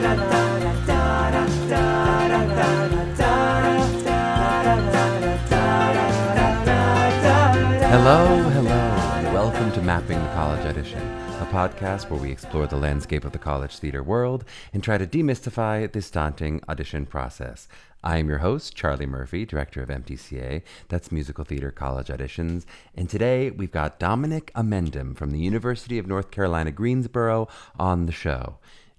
Hello, and welcome to Mapping the College Audition, a podcast where we explore the landscape of the college theater world and try to demystify this daunting audition process. I am your host, Charlie Murphy, director of MTCA, that's Musical Theater College Auditions, and today we've got Dominick Amendum from the University of North Carolina, Greensboro on the show.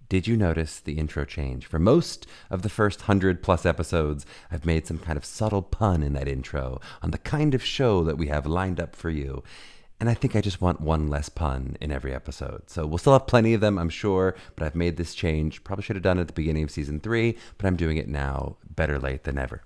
Did you notice the intro change? For most of the first 100+ episodes, I've made some kind of subtle pun in that intro on the kind of show that we have lined up for you. And I think I just want one less pun in every episode. So we'll still have plenty of them, I'm sure, but I've made this change. Probably should have done it at the beginning of season 3, but I'm doing it now. Better late than never.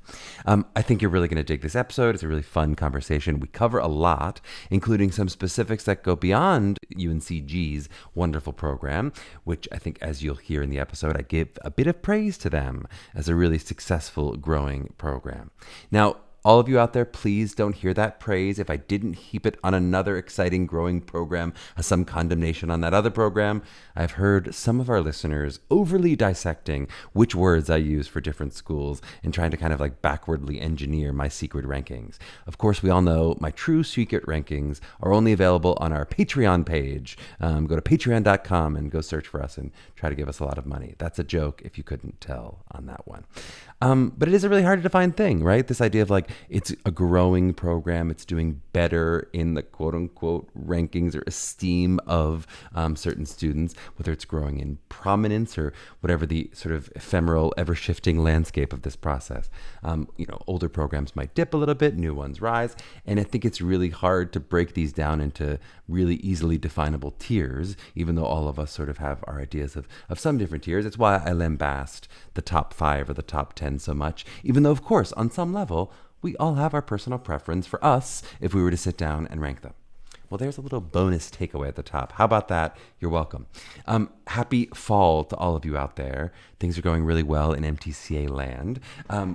I think you're really going to dig this episode. It's a really fun conversation. We cover a lot, including some specifics that go beyond UNCG's wonderful program, which I think, as you'll hear in the episode, I give a bit of praise to them as a really successful, growing program. Now, all of you out there, please don't hear that praise if I didn't heap it on another exciting growing program as some condemnation on that other program. I've heard some of our listeners overly dissecting which words I use for different schools and trying to kind of like backwardly engineer my secret rankings. Of course, we all know my true secret rankings are only available on our Patreon page. Go to patreon.com and go search for us and try to give us a lot of money. That's a joke if you couldn't tell on that one. But it is a really hard to define thing, right? This idea of like, it's a growing program. It's doing better in the quote unquote rankings or esteem of certain students, whether it's growing in prominence or whatever the sort of ephemeral, ever shifting landscape of this process. Older programs might dip a little bit, new ones rise. And I think it's really hard to break these down into really easily definable tiers, even though all of us sort of have our ideas of some different tiers. It's why I lambast the top 5 or the top 10 so much, even though, of course, on some level, we all have our personal preference for us if we were to sit down and rank them. Well, there's a little bonus takeaway at the top. How about that? You're welcome. Happy fall to all of you out there. Things are going really well in MTCA land.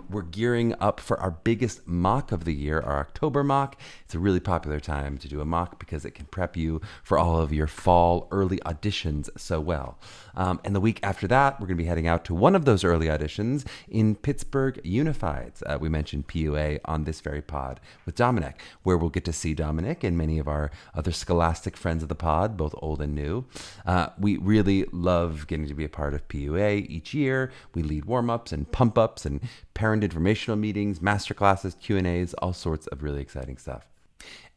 We're gearing up for our biggest mock of the year, our October mock. It's a really popular time to do a mock because it can prep you for all of your fall early auditions so well. And the week after that, we're going to be heading out to one of those early auditions in Pittsburgh Unifieds. We mentioned PUA on this very pod with Dominick, where we'll get to see Dominick and many of our other scholastic friends of the pod, both old and new. We really love getting to be a part of PUA each year. We lead warm-ups and pump-ups and parent informational meetings, masterclasses, Q&As, all sorts of really exciting stuff.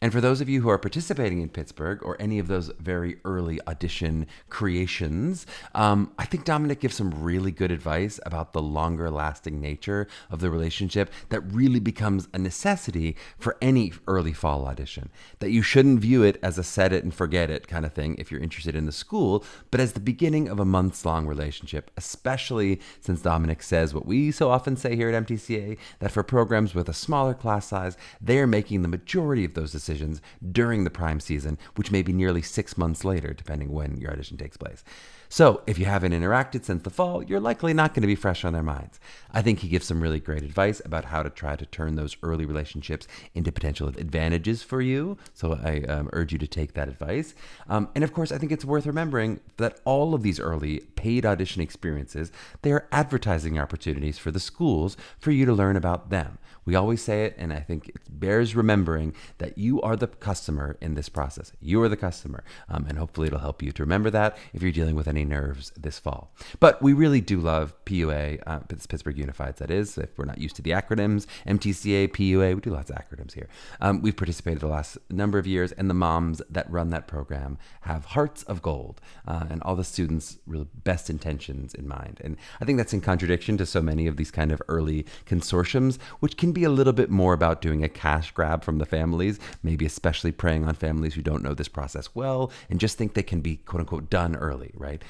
And for those of you who are participating in Pittsburgh or any of those very early audition creations, I think Dominick gives some really good advice about the longer lasting nature of the relationship that really becomes a necessity for any early fall audition. That you shouldn't view it as a set it and forget it kind of thing if you're interested in the school, but as the beginning of a months long relationship, especially since Dominick says what we so often say here at MTCA, that for programs with a smaller class size, they are making the majority of those decisions during the prime season, which may be nearly 6 months later, depending when your audition takes place. So if you haven't interacted since the fall, you're likely not going to be fresh on their minds. I think he gives some really great advice about how to try to turn those early relationships into potential advantages for you. So I urge you to take that advice. And of course, I think it's worth remembering that all of these early paid audition experiences, they are advertising opportunities for the schools for you to learn about them. We always say it, and I think it bears remembering that you are the customer in this process. You are the customer, and hopefully it'll help you to remember that if you're dealing with any nerves this fall. But we really do love PUA, Pittsburgh Unifieds, that is, if we're not used to the acronyms, MTCA, PUA, we do lots of acronyms here. We've participated the last number of years, and the moms that run that program have hearts of gold, and all the students' real best intentions in mind. And I think that's in contradiction to so many of these kind of early consortiums, which can be a little bit more about doing a cash grab from the families, maybe especially preying on families who don't know this process well and just think they can be quote unquote done early, right?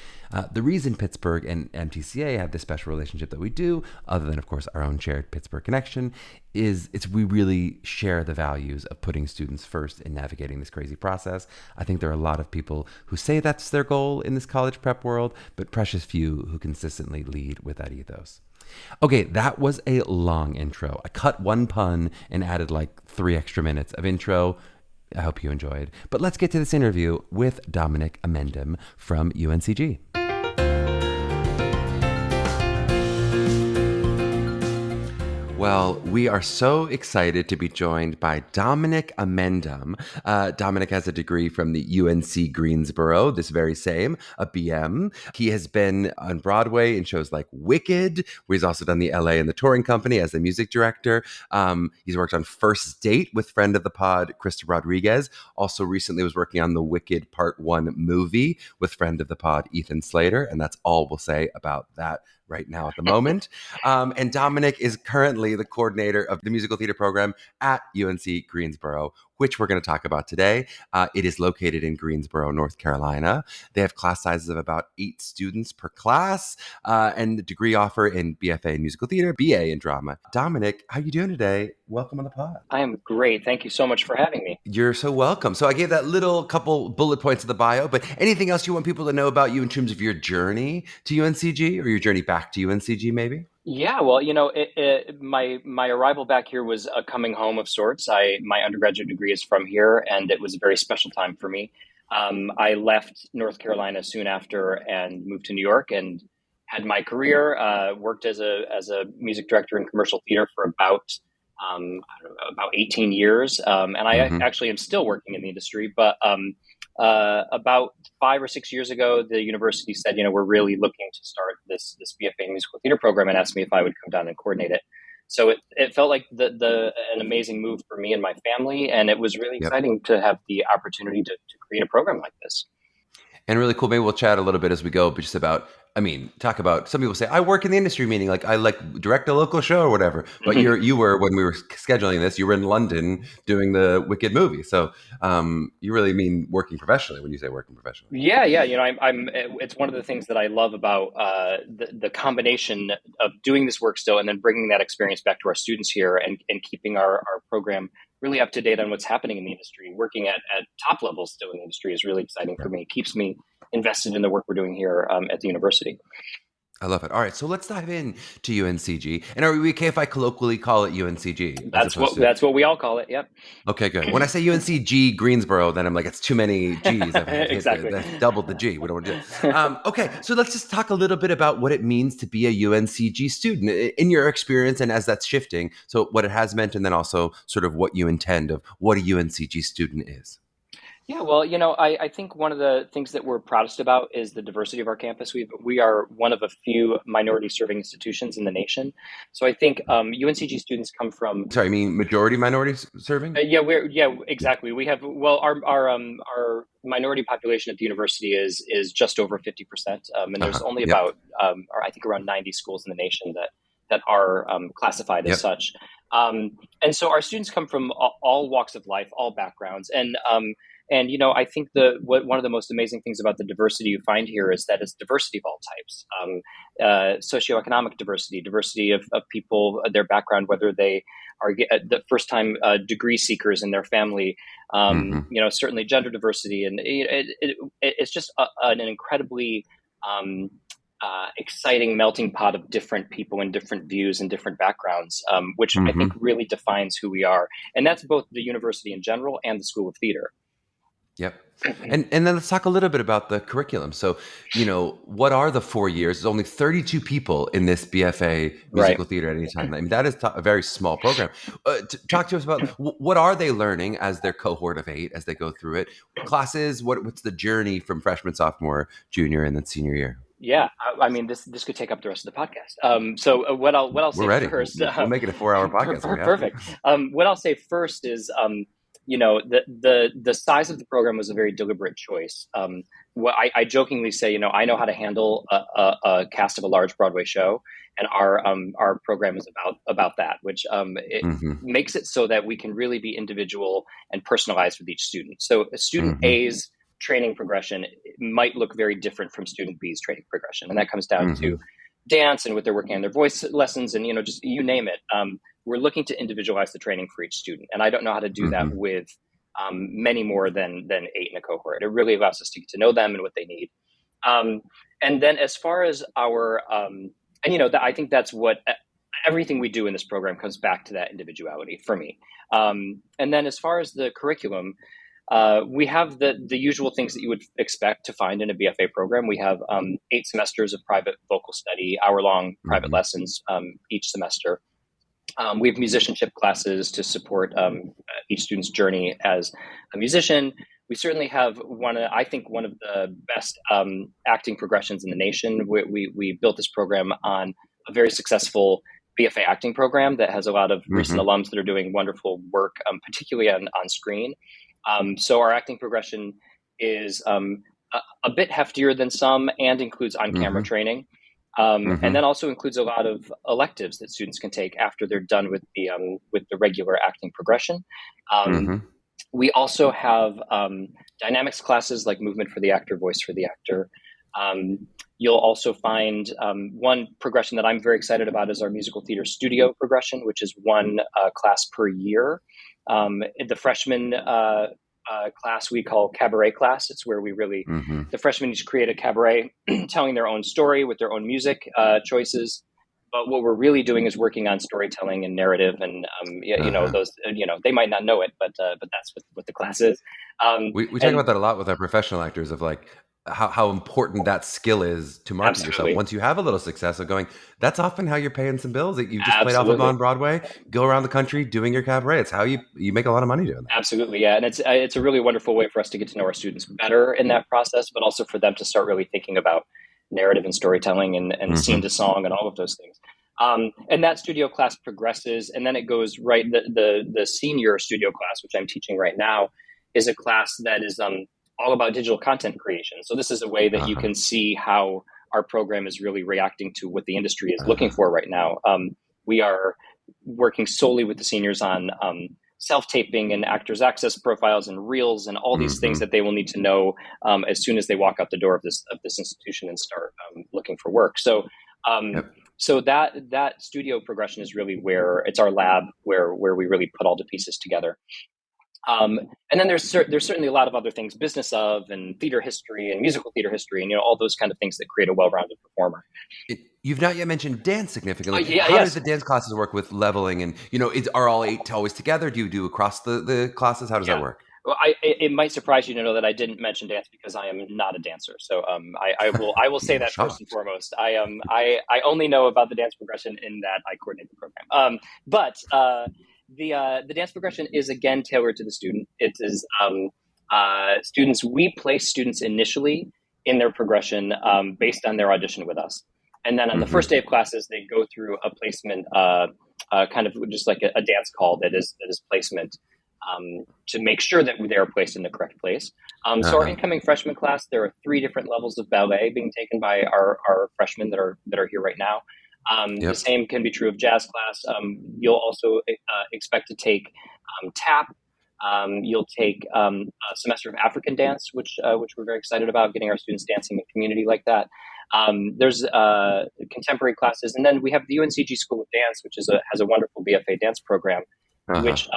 The reason Pittsburgh and MTCA have this special relationship that we do, other than of course our own shared Pittsburgh connection, is we really share the values of putting students first in navigating this crazy process. I think there are a lot of people who say that's their goal in this college prep world, but precious few who consistently lead with that ethos. Okay, that was a long intro. I cut one pun and added like 3 extra minutes of intro. I hope you enjoyed. But let's get to this interview with Dominick Amendum from UNCG. Well, we are so excited to be joined by Dominick Amendum. Dominick has a degree from the UNC Greensboro, this very same, a BM. He has been on Broadway in shows like Wicked, where he's also done the LA and the Touring Company as the music director. He's worked on First Date with friend of the pod, Krista Rodriguez. Also recently was working on the Wicked Part 1 movie with friend of the pod, Ethan Slater. And that's all we'll say about that right now at the moment. And Dominick is currently the coordinator of the musical theater program at UNC Greensboro, which we're going to talk about today. It is located in Greensboro, North Carolina. They have class sizes of about 8 students per class, and the degree offer in BFA in musical theater, BA in drama. Dominick, how are you doing today? Welcome on the pod. I am great. Thank you so much for having me. You're so welcome. So I gave that little couple bullet points of the bio, but anything else you want people to know about you in terms of your journey to UNCG or your journey back to UNCG maybe? Yeah, well, my arrival back here was a coming home of sorts. My undergraduate degree is from here, and it was a very special time for me. I left North Carolina soon after and moved to New York and had my career. Worked as a music director in commercial theater for I don't know, about 18 years, and I Mm-hmm. actually am still working in the industry. But about 5 or 6 years ago, the university said, we're really looking to start this BFA musical theater program, and asked me if I would come down and coordinate it. So it felt like an amazing move for me and my family, and it was really Yep. exciting to have the opportunity to create a program like this. And really cool. Maybe we'll chat a little bit as we go, but just about, talk about, some people say, I work in the industry, meaning like I like direct a local show or whatever. But Mhm. you were, when we were scheduling this, you were in London doing the Wicked movie. So you really mean working professionally when you say working professionally. Yeah, yeah. I'm. It's one of the things that I love about the combination of doing this work still, and then bringing that experience back to our students here, and keeping our program really up to date on what's happening in the industry. Working at top levels still in the industry is really exciting Yeah. for me. It keeps me invested in the work we're doing here at the university. I love it. All right. So let's dive in to UNCG. And are we okay if I colloquially call it UNCG as opposed to. That's what we all call it. Yep. Okay, good. When I say UNCG Greensboro, then I'm like, it's too many G's. I've hit Exactly. I've doubled the G. We don't want to do it. Okay, so let's just talk a little bit about what it means to be a UNCG student in your experience and as that's shifting. So what it has meant, and then also sort of what you intend of what a UNCG student is. Yeah, well, I think one of the things that we're proudest about is the diversity of our campus. We are one of a few minority serving institutions in the nation. So I think UNCG students come from. Sorry, I mean majority minority serving? Yeah, exactly. We have, well, our minority population at the university is just over 50%, and there's Uh-huh. only Yep. about or I think around 90 schools in the nation that are classified as Yep. such. And so our students come from all walks of life, all backgrounds, and I think one of the most amazing things about the diversity you find here is that it's diversity of all types, socioeconomic diversity, diversity of people, their background, whether they are the first time degree seekers in their family, Mm-hmm. certainly gender diversity, and it's just an incredibly exciting melting pot of different people and different views and different backgrounds, which I think Mm-hmm. really defines who we are. And that's both the university in general and the School of Theater. Yep. And then let's talk a little bit about the curriculum. So, what are the 4 years? There's only 32 people in this BFA Right. musical theater at any time. I mean, that is a very small program. Talk to us about what are they learning as their cohort of 8 as they go through it? Classes, what's the journey from freshman, sophomore, junior, and then senior year? Yeah, I mean this could take up the rest of the podcast. So what I'll We're say ready. first, We'll make it a 4-hour podcast if we have to. perfect. What I'll say first is, the size of the program was a very deliberate choice. What I jokingly say, I know how to handle a cast of a large Broadway show, and our program is about that, which it Mm-hmm. makes it so that we can really be individual and personalized with each student. So student Mm-hmm. A's training progression might look very different from student B's training progression, and that comes down Mm-hmm. to dance and what they're working on their voice lessons, and just you name it. We're looking to individualize the training for each student, and I don't know how to do that Mm-hmm. with many more than 8 in a cohort. It really allows us to get to know them and what they need. Um, and then as far as our I think that's what everything we do in this program comes back to, that individuality for me. And then as far as the curriculum, we have the usual things that you would expect to find in a BFA program. We have 8 semesters of private vocal study, hour-long private Mm-hmm. lessons each semester. We have musicianship classes to support each student's journey as a musician. We certainly have I think one of the best acting progressions in the nation. We built this program on a very successful BFA acting program that has a lot of recent alums that are doing wonderful work, particularly on screen. So our acting progression is a bit heftier than some and includes on-camera training. And then also includes a lot of electives that students can take after they're done with the regular acting progression. We also have dynamics classes like movement for the actor, voice for the actor. You'll also find one progression that I'm very excited about is our musical theater studio progression, which is one class per year. The freshman class we call cabaret class. It's where we really, the freshmen each create a cabaret telling their own story with their own music choices. But what we're really doing is working on storytelling and narrative, and those they might not know it, but that's what the class is. We talk about that a lot with our professional actors of like how important that skill is to market yourself. Once you have a little success of going, that's often how you're paying some bills. That you just played off of on Broadway, go around the country doing your cabaret. It's how you make a lot of money doing that. Absolutely, yeah, and it's a really wonderful way for us to get to know our students better in that process, but also for them to start really thinking about narrative and storytelling and scene to song and all of those things. And that studio class progresses, and then it goes right. The senior studio class, which I'm teaching right now, is a class that is all about digital content creation. So this is a way that you can see how our program is really reacting to what the industry is looking for right now. We are working solely with the seniors on self-taping and actors access profiles and reels and all these things that they will need to know as soon as they walk out the door of this institution and start looking for work. So so that studio progression is really where it's our lab where we really put all the pieces together. And then there's certainly a lot of other things, business of and theater history and musical theater history and all those kind of things that create a well-rounded performer. You've not yet mentioned dance significantly. How does the dance classes work with leveling? And are all 8 always together? Do you do across the classes? How does that work? Well, it might surprise you to know that I didn't mention dance because I am not a dancer. So I will say that first and foremost. I only know about the dance progression in that I coordinate the program. But the dance progression is again tailored to the student. It is students. We place students initially in their progression based on their audition with us, and then on the first day of classes, they go through a placement, kind of just like a dance call that is placement. To make sure that they are placed in the correct place. So our incoming freshman class, there are 3 different levels of ballet being taken by our freshmen that are here right now. The same can be true of jazz class. You'll also expect to take tap. You'll take a semester of African dance, which we're very excited about, getting our students dancing in community like that. There's contemporary classes, and then we have the UNCG School of Dance, which has a wonderful BFA dance program. Which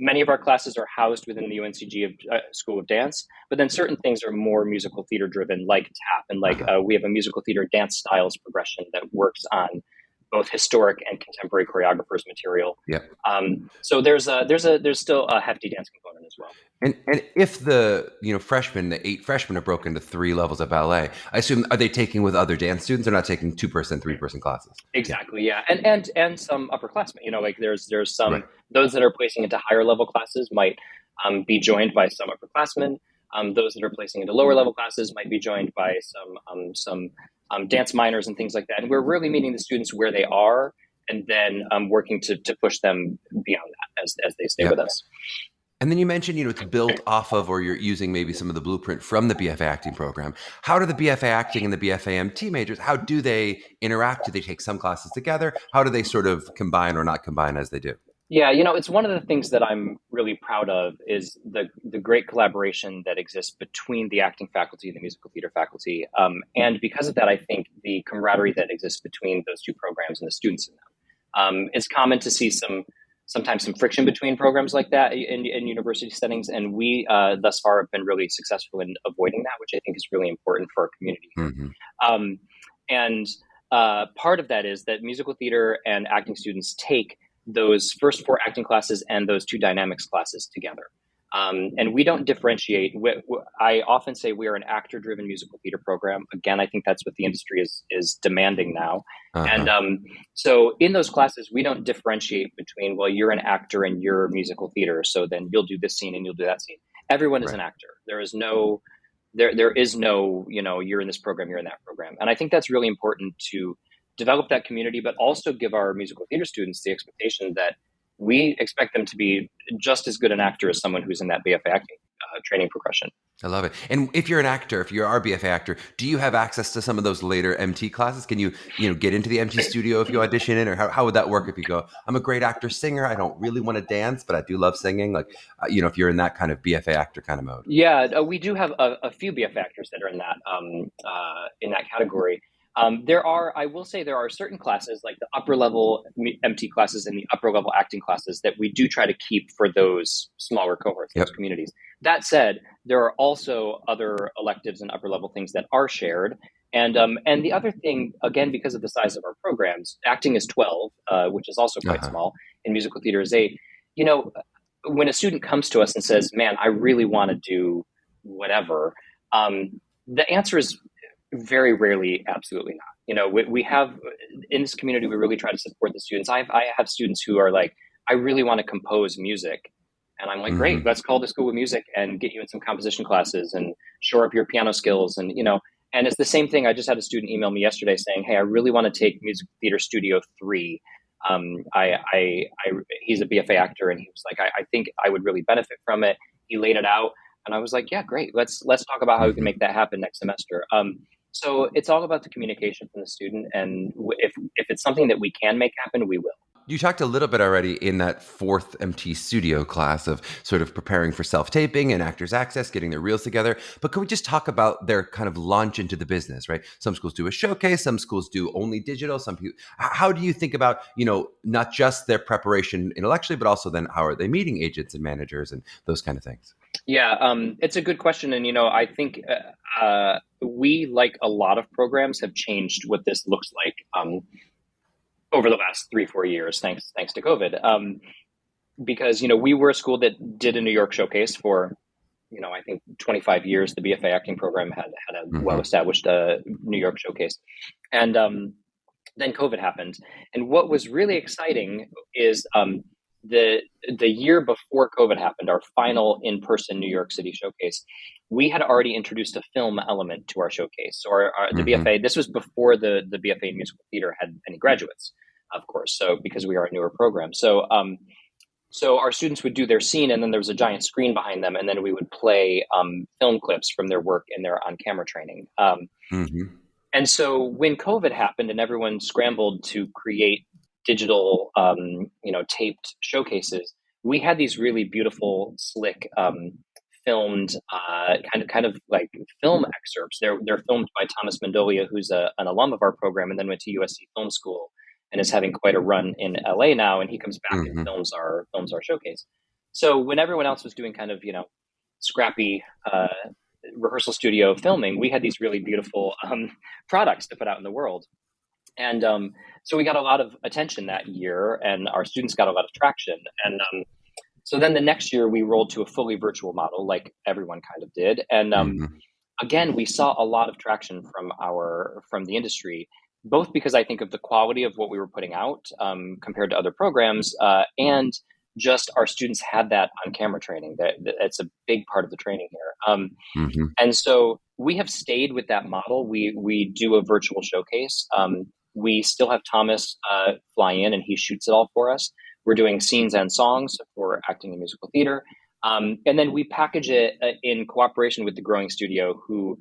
many of our classes are housed within the UNCG School of Dance, but then certain things are more musical theater driven, like tap, and we have a musical theater dance styles progression that works on both historic and contemporary choreographers material. So there's still a hefty dance component as well. And if the freshmen, the 8 freshmen are broken into 3 levels of ballet, I assume are they taking with other dance students? They're not taking 2-person, 3-person classes. Exactly, yeah, and some upperclassmen. There's some those that are placing into higher level classes might be joined by some upperclassmen. Those that are placing into lower level classes might be joined by some dance minors and things like that. And we're really meeting the students where they are, and then working to push them beyond that as they stay with us. And then you mentioned, it's built off of, or you're using maybe some of the blueprint from the BFA acting program. How do the BFA acting and the BFA MT majors, how do they interact? Do they take some classes together? How do they sort of combine or not combine as they do? Yeah, it's one of the things that I'm really proud of is the great collaboration that exists between the acting faculty and the musical theater faculty. And because of that, I think the camaraderie that exists between those 2 programs and the students in them. It's common to see sometimes some friction between programs like that in university settings. And we thus far have been really successful in avoiding that, which I think is really important for our community. And part of that is that musical theater and acting students take those first 4 acting classes and those 2 dynamics classes together. And we don't differentiate. I often say we are an actor-driven musical theater program. Again, I think that's what the industry is demanding now. And Uh-huh. so in those classes, we don't differentiate between, well, you're an actor and you're musical theater, so then you'll do this scene and you'll do that scene. Everyone is Right. an actor. There is no, you're in this program, you're in that program. And I think that's really important to develop that community, but also give our musical theater students the expectation that we expect them to be just as good an actor as someone who's in that BFA acting training progression. I love it. And if you're an actor, if you're our BFA actor, do you have access to some of those later MT classes? Can you get into the MT studio if you audition in, or how would that work if you go, I'm a great actor singer. I don't really want to dance, but I do love singing. Like, if you're in that kind of BFA actor kind of mode. Yeah, we do have a few BFA actors that are in that category. I will say, there are certain classes like the upper level MT classes and the upper level acting classes that we do try to keep for those smaller cohorts, Yep. those communities. That said, there are also other electives and upper level things that are shared. And the other thing, again, because of the size of our programs, acting is 12, which is also quite Uh-huh. small, and musical theater is 8. You know, when a student comes to us and says, "Man, I really want to do whatever," the answer is very rarely absolutely not. We have in this community, we really try to support the students. I have students who are like, "I really want to compose music," and I'm like, "Great, Hmm. let's call the school of music and get you in some composition classes and shore up your piano skills." And it's the same thing. I just had a student email me yesterday saying, "Hey, I really want to take Music Theater Studio 3. He's a BFA actor, and he was like, I think I would really benefit from it." He laid it out, and I was like, "Yeah, great. Let's talk about how we can Hmm. make that happen next semester." So it's all about the communication from the student, and if it's something that we can make happen, we will. You talked a little bit already in that fourth MT studio class of sort of preparing for self-taping and actors access, getting their reels together. But can we just talk about their kind of launch into the business, right? Some schools do a showcase, some schools do only digital. Some people, how do you think about, not just their preparation intellectually, but also then how are they meeting agents and managers and those kind of things? Yeah, it's a good question, and I think we, like a lot of programs, have changed what this looks like over the last 3-4 years, thanks to COVID. Because we were a school that did a New York showcase for I think 25 years. The BFA acting program had a well Hmm. established New York showcase, and then COVID happened. And what was really exciting is the year before COVID happened, our final in person New York City showcase, we had already introduced a film element to our showcase. So the Hmm. BFA, this was before the BFA in musical theater had any graduates, of course. So because we are a newer program, so our students would do their scene, and then there was a giant screen behind them, and then we would play film clips from their work and their on-camera training. Hmm. And so when COVID happened and everyone scrambled to create digital, taped showcases, we had these really beautiful, slick, filmed, kind of like film excerpts. They're filmed by Thomas Mendolia, who's an alum of our program, and then went to USC Film School and is having quite a run in LA now. And he comes back and Hmm. films our showcase. So when everyone else was doing kind of scrappy rehearsal studio filming, we had these really beautiful products to put out in the world. And so we got a lot of attention that year, and our students got a lot of traction. And so then the next year, we rolled to a fully virtual model, like everyone kind of did. And Hmm. again, we saw a lot of traction from the industry, both because I think of the quality of what we were putting out compared to other programs, and just our students had that on camera training. That's a big part of the training here. Hmm. And so we have stayed with that model. We do a virtual showcase. We still have Thomas fly in, and he shoots it all for us. We're doing scenes and songs for acting and musical theater. And then we package it in cooperation with the Growing Studio, who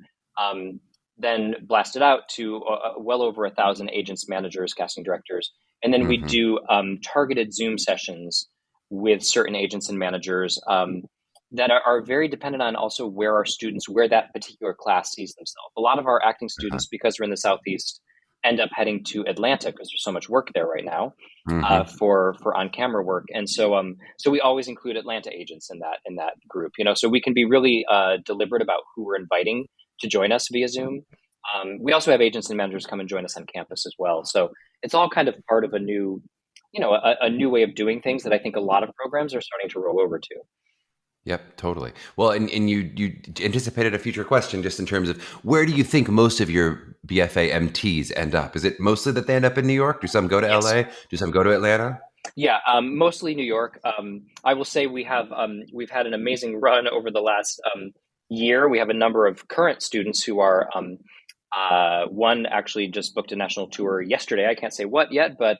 then blast it out to well over 1,000 agents, managers, casting directors. And then we Hmm. do targeted Zoom sessions with certain agents and managers that are very dependent on also where that particular class sees themselves. A lot of our acting students, because we're in the Southeast, end up heading to Atlanta because there's so much work there right now Hmm. for on camera work. And so we always include Atlanta agents in that group. So we can be really deliberate about who we're inviting to join us via Zoom. We also have agents and managers come and join us on campus as well. So it's all kind of part of a new, a new way of doing things that I think a lot of programs are starting to roll over to. Yep, totally. Well, and you anticipated a future question just in terms of where do you think most of your BFA MTs end up? Is it mostly that they end up in New York? Do some go to Yes. LA? Do some go to Atlanta? Yeah, mostly New York. I will say we've had an amazing run over the last year. We have a number of current students who are one actually just booked a national tour yesterday. I can't say what yet, but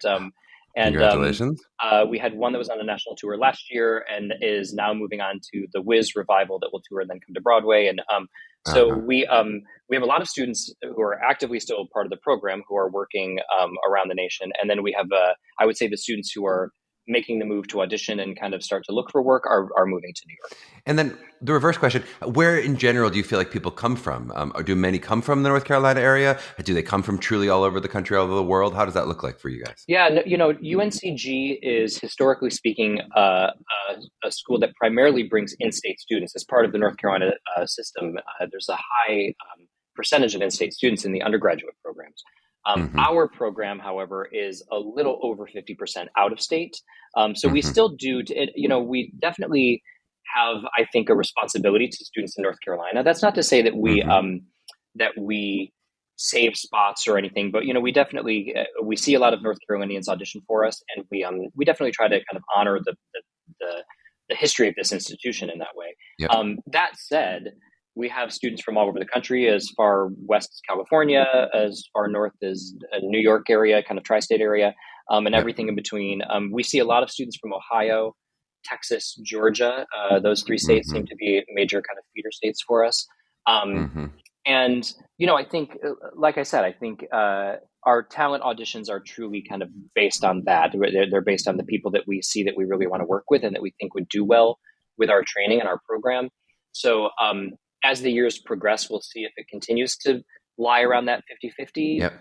and Congratulations. we had one that was on a national tour last year and is now moving on to the Wiz revival that will tour and then come to Broadway. And so Uh-huh. we have a lot of students who are actively still part of the program who are working around the nation, and then we have I would say the students who are making the move to audition and kind of start to look for work are moving to New York. And then the reverse question, where in general do you feel like people come from? Or do many come from the North Carolina area? Do they come from truly all over the country, all over the world? How does that look like for you guys? Yeah, no, UNCG is historically speaking a school that primarily brings in-state students as part of the North Carolina system. There's a high percentage of in-state students in the undergraduate programs. Mm-hmm. Our program, however, is a little over 50% out of state. So we Mm-hmm. still do, we definitely have, I think, a responsibility to students in North Carolina. That's not to say that Mm-hmm. that we save spots or anything, but we definitely we see a lot of North Carolinians audition for us, and we definitely try to kind of honor the, the history of this institution in that way. Yep. That said, we have students from all over the country, as far west as California, as far north as New York area, kind of tri-state area, and Yep. everything in between. We see a lot of students from Ohio, Texas, Georgia. Those three states Mm-hmm. seem to be major kind of feeder states for us. Um, Mm-hmm. and I think, like I said, I think our talent auditions are truly kind of based on that. They're based on the people that we see that we really want to work with and that we think would do well with our training and our program. So as the years progress, we'll see if it continues to lie around that 50-50 Yep.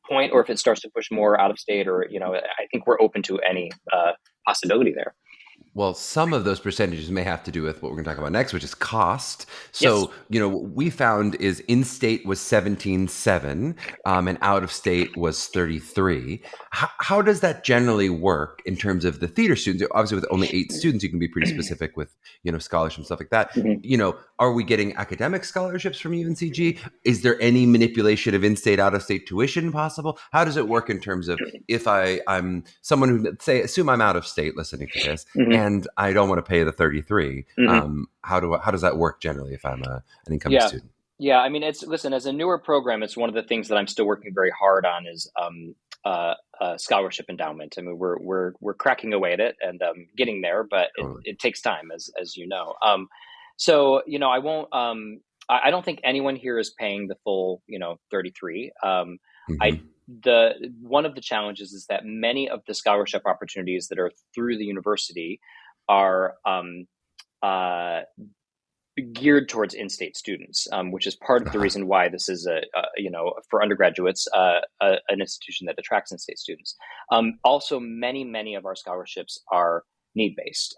point, or if it starts to push more out of state, or, I think we're open to any possibility there. Well, some of those percentages may have to do with what we're going to talk about next, which is cost. Yes. So, what we found is in-state was 17.7, and out-of-state was 33. How does that generally work in terms of the theater students? Obviously, with only 8 students, you can be pretty specific with, scholarship and stuff like that. Mhm. Are we getting academic scholarships from UNCG? Is there any manipulation of in-state, out-of-state tuition possible? How does it work in terms of if I'm someone who, assume I'm out of state listening to this, Mhm. and I don't want to pay the 33. Mhm. How does that work generally if I'm an incoming Yeah. student? Yeah. I mean, listen, as a newer program, it's one of the things that I'm still working very hard on is scholarship endowment. I mean, we're cracking away at it and getting there, but Totally. it takes time, as you know. So I won't. I don't think anyone here is paying the full 33. I Hmm. the One of the challenges is that many of the scholarship opportunities that are through the university are uh, geared towards in-state students, which is part of the Uh-huh. reason why this is for undergraduates, an institution that attracts in-state students. Also, many of our scholarships are need-based.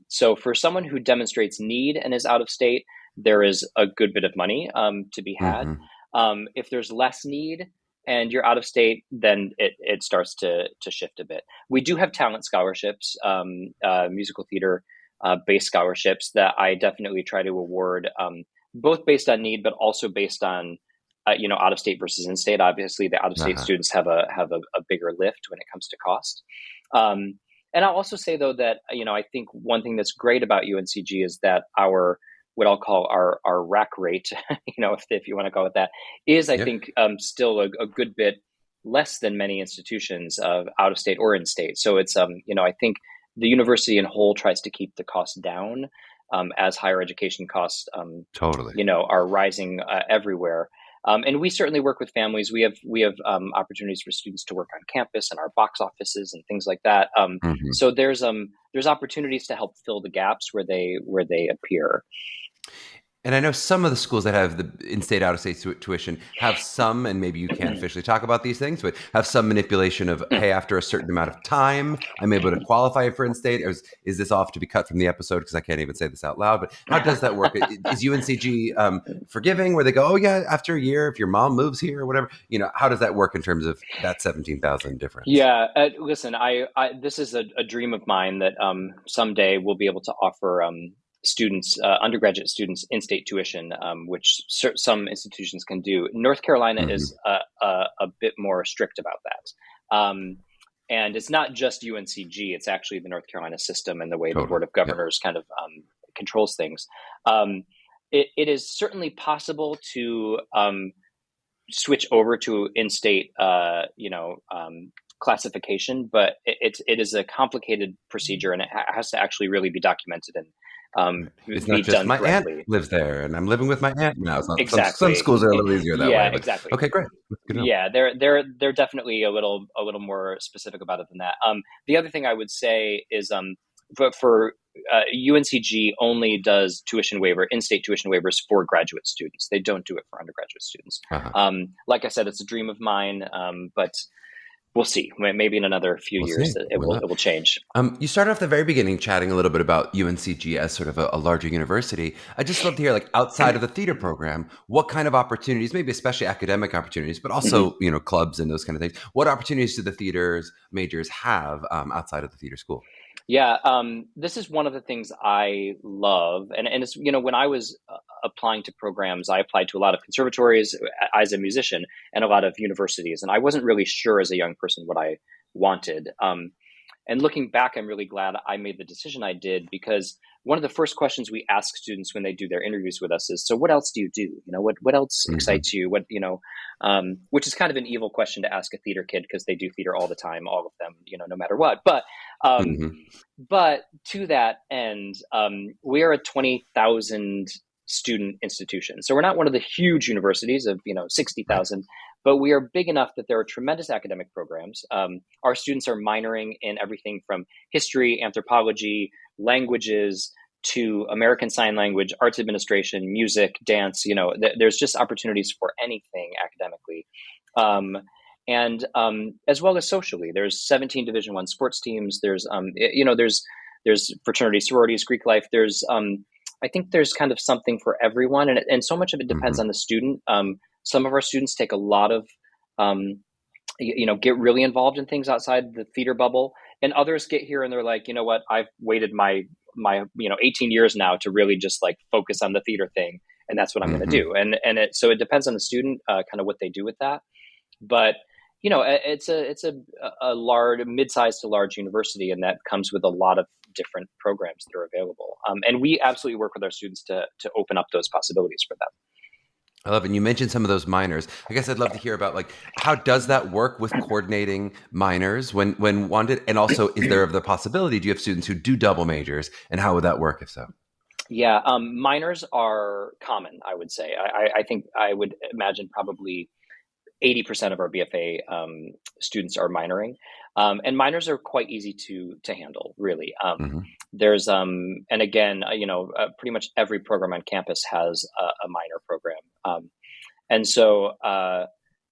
So for someone who demonstrates need and is out of state, there is a good bit of money to be had. Hmm. If there's less need and you're out of state, then it starts to shift a bit. We do have talent scholarships, musical theater based scholarships that I definitely try to award, both based on need, but also based on out of state versus in state. Obviously, the out of state Uh-huh. students have a bigger lift when it comes to cost. Um, and I'll also say though that I think one thing that's great about UNCG is that our what I'll call our rack rate, if you want to call it that, is I Yeah. think still a good bit less than many institutions of out of state or in state. So it's I think the university in whole tries to keep the costs down as higher education costs Totally. are rising everywhere. And we certainly work with families. We have opportunities for students to work on campus and our box offices and things like that. Hmm. So there's opportunities to help fill the gaps where they appear. And I know some of the schools that have the in-state, out-of-state tuition have some, and maybe you can't officially talk about these things, but have some manipulation of, hey, after a certain amount of time, I'm able to qualify for in-state. Is this off to be cut from the episode? Because I can't even say this out loud. But how does that work? Is UNCG forgiving, where they go, oh yeah, after a year, if your mom moves here or whatever, how does that work in terms of that 17,000 difference? Yeah, listen, this is a dream of mine that someday we'll be able to offer students, undergraduate students, in-state tuition, which some institutions can do. North Carolina Mm-hmm. is a bit more strict about that. And it's not just UNCG, it's actually the North Carolina system and the way the Totally. Board of Yep. Governors kind of controls things. It is certainly possible to switch over to in-state, classification, but it is a complicated procedure, and it has to actually really be documented and It's be not just done my aunt correctly. lives there and I'm living with my aunt now. Some Exactly. schools are a little easier that Yeah, way, but exactly. okay, great. That's good to know. Yeah, they're definitely a little more specific about it than that. The other thing I would say is for UNCG only does in-state tuition waivers for graduate students. They don't do it for undergraduate students. Uh-huh. Like I said, it's a dream of mine, but we'll see. Maybe in another few We'll years see. it Why will not? it will change. You started off the very beginning chatting a little bit about UNCG as sort of a larger university. I just love to hear, like, outside of the theater program, what kind of opportunities, maybe especially academic opportunities, but Mhm. also, clubs and those kind of things. What opportunities do the theaters majors have outside of the theater school? Yeah, this is one of the things I love, and it's when I was applying to programs, I applied to a lot of conservatories as a musician and a lot of universities, and I wasn't really sure as a young person what I wanted. And looking back, I'm really glad I made the decision I did, because one of the first questions we ask students when they do their interviews with us is, "So what else do you do? What else Hmm. excites you? Which is kind of an evil question to ask a theater kid, because they do theater all the time, all of them, no matter what. Um, Hmm. but to that end, we are a 20,000 student institution. So we're not one of the huge universities of, Right. 60,000, but we are big enough that there are tremendous academic programs. Our students are minoring in everything from history, anthropology, languages, to American Sign Language, arts administration, music, dance. There's just opportunities for anything academically. Um, and as well as socially, there's 17 Division I sports teams. There's fraternity, sororities, Greek life. I think there's kind of something for everyone, and so much of it depends Hmm. on the student. Some of our students take a lot of get really involved in things outside the theater bubble, and others get here and they're like, you know what, I've waited my 18 years now to really just like focus on the theater thing, and that's what I'm going to Hmm. do. So it depends on the student, kind of what they do with that. But it's a large, mid-sized to large university, and that comes with a lot of different programs that are available. And we absolutely work with our students to open up those possibilities for them. I love it. And you mentioned some of those minors. I guess I'd love to hear about, like, how does that work with coordinating minors when wanted, and also, is there the possibility? Do you have students who do double majors, and how would that work if so? Yeah, minors are common, I would say. I think I would imagine probably 80% of our BFA students are minoring, and minors are quite easy to handle, really. Hmm. And again, pretty much every program on campus has a minor program, and so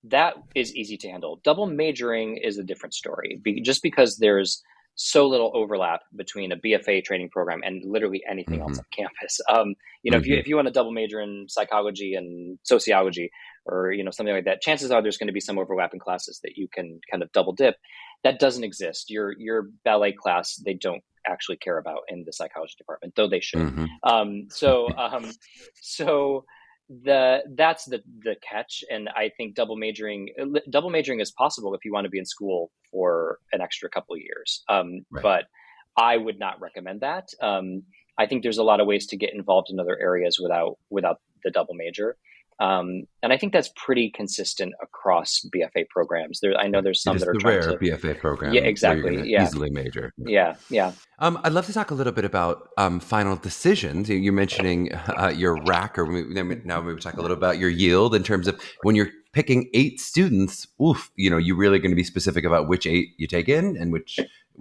that is easy to handle. Double majoring is a different story, just because there's so little overlap between a BFA training program and literally anything else Hmm. on campus. Hmm. If you want to double major in psychology and sociology, or something like that, chances are there's going to be some overlap in classes that you can kind of double dip. That doesn't exist. Your ballet class, they don't actually care about in the psychology department, though they should. Hmm. So that's the catch. And I think double majoring is possible if you want to be in school for an extra couple of years. Right. But I would not recommend that. I think there's a lot of ways to get involved in other areas without the double major. And I think that's pretty consistent across BFA programs. I know Right. there's It some is that are the trying rare to. BFA Yeah, program where you're going exactly. to Yeah, easily major. yeah, yeah. I'd love to talk a little bit about final decisions. You're mentioning your rack, or now maybe talk a little about your yield in terms of when you're picking 8 students. Oof, you're really going to be specific about which 8 you take in and which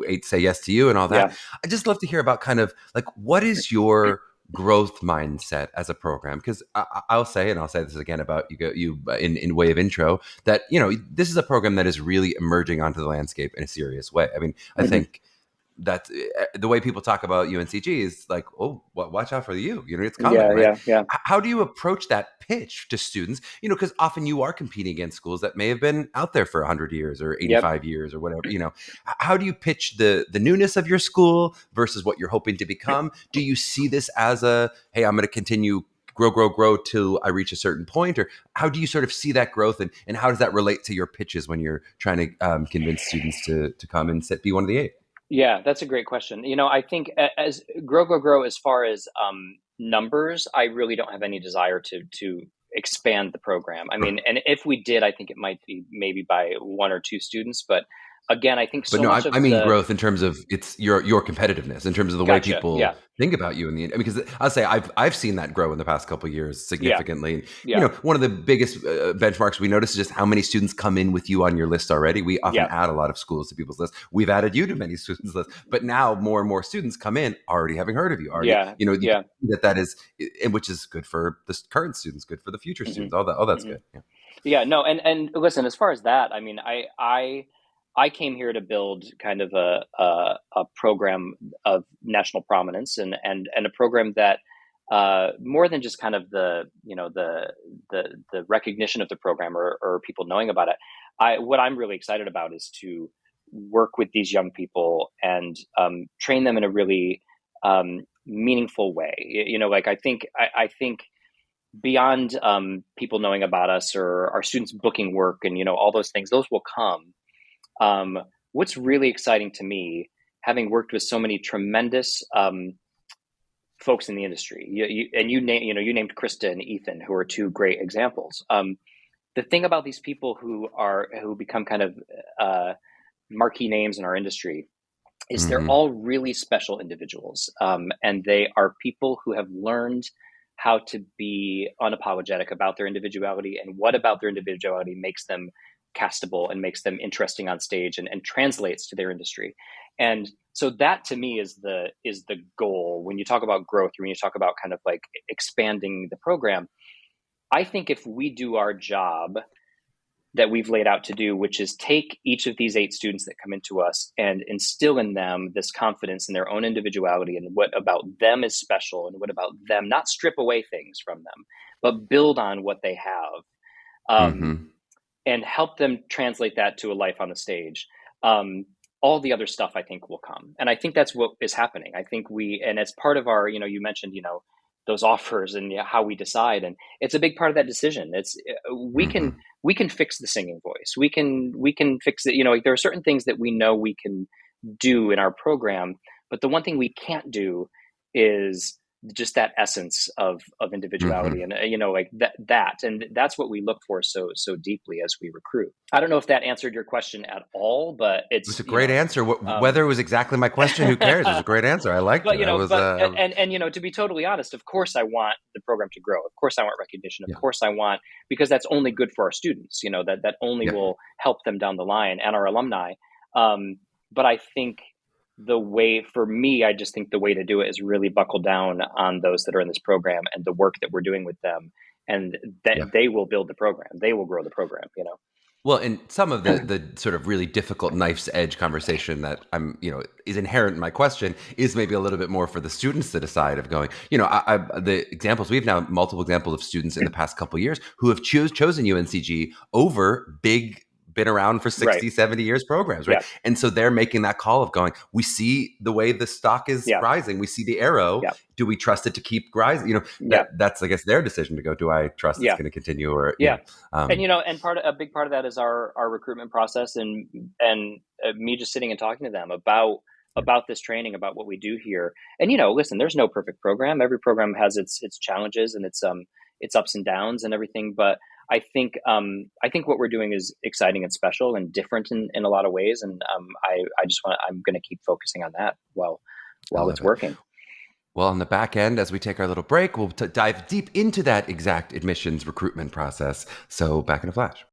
8 say yes to you and all that. Yeah. I just love to hear about kind of like, what is your growth mindset as a program? Because I'll say, and I'll say this again about you in way of intro, that this is a program that is really emerging onto the landscape in a serious way. I mean, I Mhm. think that the way people talk about UNCG is like, oh, watch out for the U. It's coming, Yeah, right? yeah, yeah, How do you approach that pitch to students? Because often you are competing against schools that may have been out there for 100 years or yep, 85 years or whatever. How do you pitch the newness of your school versus what you're hoping to become? Do you see this as a, hey, I'm going to continue grow till I reach a certain point? Or how do you sort of see that growth, and how does that relate to your pitches when you're trying to convince students to come and be one of the eight? yeah. That's a great question. I think as grow, as far as numbers, I really don't have any desire to expand the program. I mean, and if we did, I think it might be maybe by one or two students. But again, I think But so no, much I of mean the growth in terms of it's your competitiveness, in terms of the way gotcha. people Yeah, think about you because I'll say I've seen that grow in the past couple of years yeah, significantly. yeah, One of the biggest benchmarks we notice is just how many students come in with you on your list already. We often yeah, add a lot of schools to people's lists. We've added you to many students' lists, but now more and more students come in already having heard of you. Already, yeah, you can yeah. see that is, and which is good for the current students, good for the future Hmm. students. All that's Hmm. good. Yeah. Yeah, no, and listen, as far as that, I mean, I came here to build kind of a program of national prominence, and a program that more than just kind of the recognition of the program, or people knowing about it. What I'm really excited about is to work with these young people and train them in a really meaningful way. Like I think beyond people knowing about us or our students booking work and all those things, those will come. What's really exciting to me, having worked with so many tremendous folks in the industry, you named Krista and Ethan, who are two great examples. The thing about these people who become kind of marquee names in our industry is they're Hmm. all really special individuals, and they are people who have learned how to be unapologetic about their individuality, and what about their individuality makes them castable and makes them interesting on stage, and translates to their industry. And so that to me is the goal when you talk about growth, or when you talk about kind of like expanding the program. I think if we do our job that we've laid out to do, which is take each of these eight students that come into us and instill in them this confidence in their own individuality, and what about them is special, and what about them, not strip away things from them, but build on what they have, um, Hmm. and help them translate that to a life on the stage. Um, all the other stuff I think will come. And I think that's what is happening. I think and as part of our, you mentioned, those offers and how we decide. And it's a big part of that decision. We can, Hmm. we can fix the singing voice. We can fix it. Like there are certain things that we know we can do in our program, but the one thing we can't do is just that essence of individuality, Hmm. and like that and that's what we look for so deeply as we recruit. I don't know if that answered your question at all, but It was it's a great answer. um Whether it was exactly my question, who cares? It was a great answer. I liked but it. I was, and to be totally honest, of course I want the program to grow, of course I want recognition, of yeah, course I want, because that's only good for our students, that only yeah, will help them down the line, and our alumni. But I think the way, for me, I just think the way to do it is really buckle down on those that are in this program and the work that we're doing with them, and that yeah. they will build the program, they will grow the program. Well, and some of the sort of really difficult knife's edge conversation that is inherent in my question is maybe a little bit more for the students to decide of going. The examples we have now, multiple examples of students in the past couple of years who have chosen UNCG over big, been around for Right. 60, 70 years programs, right? Yeah. And so they're making that call of going, we see the way the stock is Yeah. rising, we see the arrow. Yeah. Do we trust it to keep rising? Yeah. That's, I guess, their decision to go, do I trust it's Yeah. going to continue, or Yeah. And um, and a big part of that is our recruitment process, and me just sitting and talking to them about this training, about what we do here. And listen, there's no perfect program. Every program has its challenges and its ups and downs and everything. But I think what we're doing is exciting and special and different in a lot of ways. And I'm going to keep focusing on that I while love it's it. working. Well, on the back end, as we take our little break, we'll dive deep into that exact admissions recruitment process. So, back in a flash.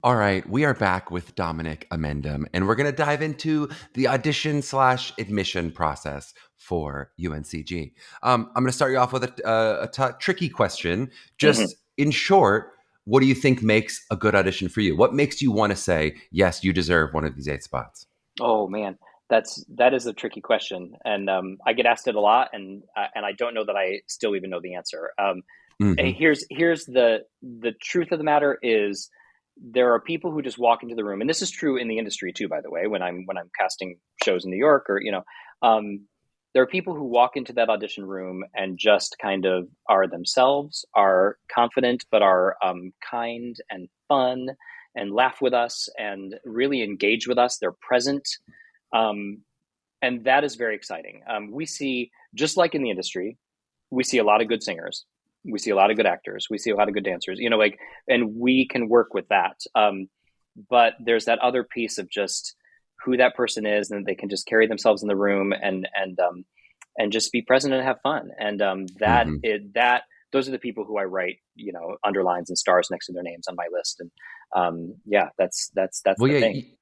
All right, we are back with Dominick Amendum, and we're going to dive into the audition slash admission process for UNCG. I'm going to start you off with a tricky question. Mhm. Just in short, what do you think makes a good audition for you? What makes you want to say, yes, you deserve one of these 8 spots? Oh man, that is a tricky question, and I get asked it a lot, and I don't know that I still even know the answer. Hmm. Here's the truth of the matter is there are people who just walk into the room, and this is true in the industry too, by the way. When I'm casting shows in New York, or there are people who walk into that audition room and just kind of are themselves, are confident, but are kind and fun, and laugh with us and really engage with us. They're present, um, and that is very exciting. We see, just like in the industry, we see a lot of good singers, we see a lot of good actors, we see a lot of good dancers, and we can work with that. But there's that other piece of just who that person is, and they can just carry themselves in the room and just be present and have fun. And Hmm. that those are the people who I write, underlines and stars next to their names on my list. And yeah, that's Well, the yeah. thing.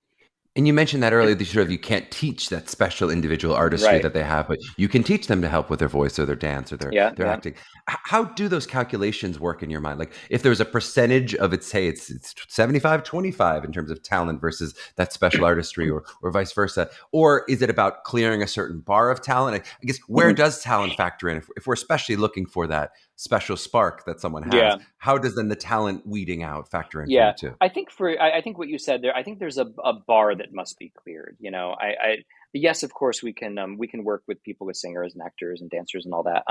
And you mentioned that earlier, that sort of you can't teach that special individual artistry Right. that they have, but you can teach them to help with their voice or their dance or their Yeah. their Yeah. acting. How do those calculations work in your mind? Like if there's a percentage of it, say it's 75-25 in terms of talent versus that special artistry, or vice versa, or is it about clearing a certain bar of talent? I guess where Mhm. does talent factor in? If we're especially looking for that special spark that someone has, Yeah. how does then the talent weeding out factor in for you Yeah, too? I think what you said there. I think there's a bar that must be cleared. Yes, of course we can work with people, with singers and actors and dancers and all that.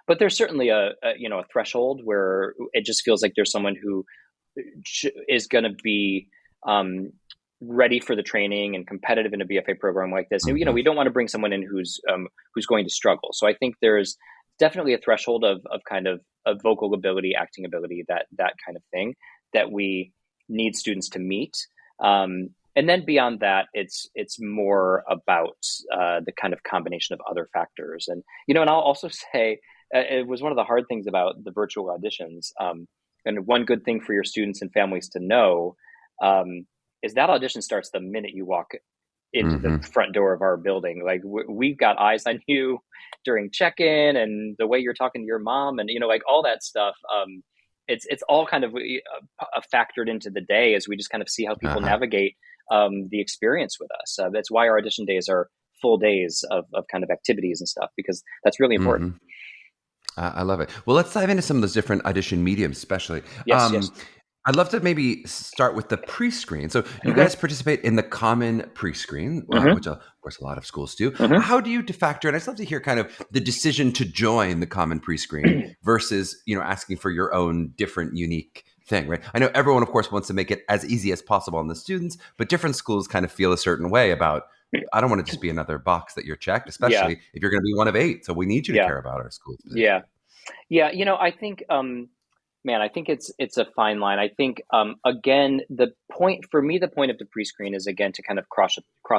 But there's certainly a threshold where it just feels like there's someone who is going to be um, ready for the training and competitive in a BFA program like this. And Hmm. we don't want to bring someone in who's going to struggle. So I think there's definitely a threshold of kind of vocal ability, acting ability, that kind of thing that we need students to meet. And then beyond that, it's more about the kind of combination of other factors. And I'll also say it was one of the hard things about the virtual auditions. And one good thing for your students and families to know um, is that audition starts the minute you walk into the Hmm. front door of our building. Like we've got eyes on you during check-in, and the way you're talking to your mom, and like all that stuff. It's all kind of factored into the day as we just kind of see how people Uh-huh. navigate the experience with us. That's why our audition days are full days of kind of activities and stuff, because that's really important. Hmm. I love it. Well, let's dive into some of those different audition mediums, especially. Yes, yes. I'd love to maybe start with the pre-screen. So you Hmm. guys participate in the common pre-screen, Hmm. which of course a lot of schools do. Hmm. How do you factor? And I'd love to hear kind of the decision to join the common pre-screen versus asking for your own different, unique thing, right? I know everyone, of course, wants to make it as easy as possible on the students, but different schools kind of feel a certain way about. I don't want to just be another box that you're checked, Yeah, especially if you're going to be one of 8. So we need you to yeah, care about our school yeah. specifically. Yeah, I think, man, I think it's a fine line. I think, again, the point of the pre-screen is again to kind of cross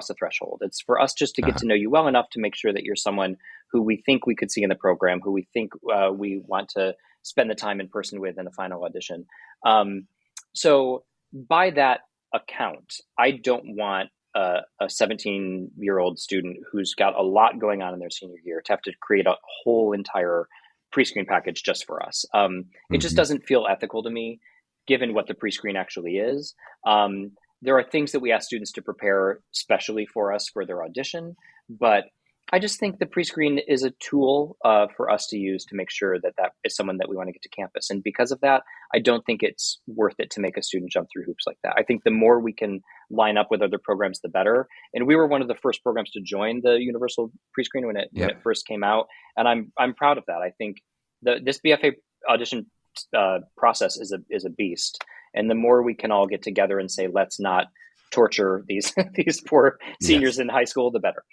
the threshold. It's for us just to get Uh-huh. to know you well enough to make sure that you're someone who we think we could see in the program, who we think we want to spend the time in person with in the final audition. Um, so by that account, I don't want a 17-year-old student who's got a lot going on in their senior year to have to create a whole entire pre-screen package just for us. It just Hmm. doesn't feel ethical to me, given what the pre-screen actually is. There are things that we ask students to prepare specially for us for their audition, but I just think the pre-screen is a tool for us to use to make sure that that is someone that we want to get to campus. And because of that, I don't think it's worth it to make a student jump through hoops like that. I think the more we can line up with other programs, the better. And we were one of the first programs to join the universal pre-screen when it Yep. first came out, and I'm proud of that. I think this BFA audition process is a beast, and the more we can all get together and say, let's not torture these these poor seniors Yes. in high school, the better.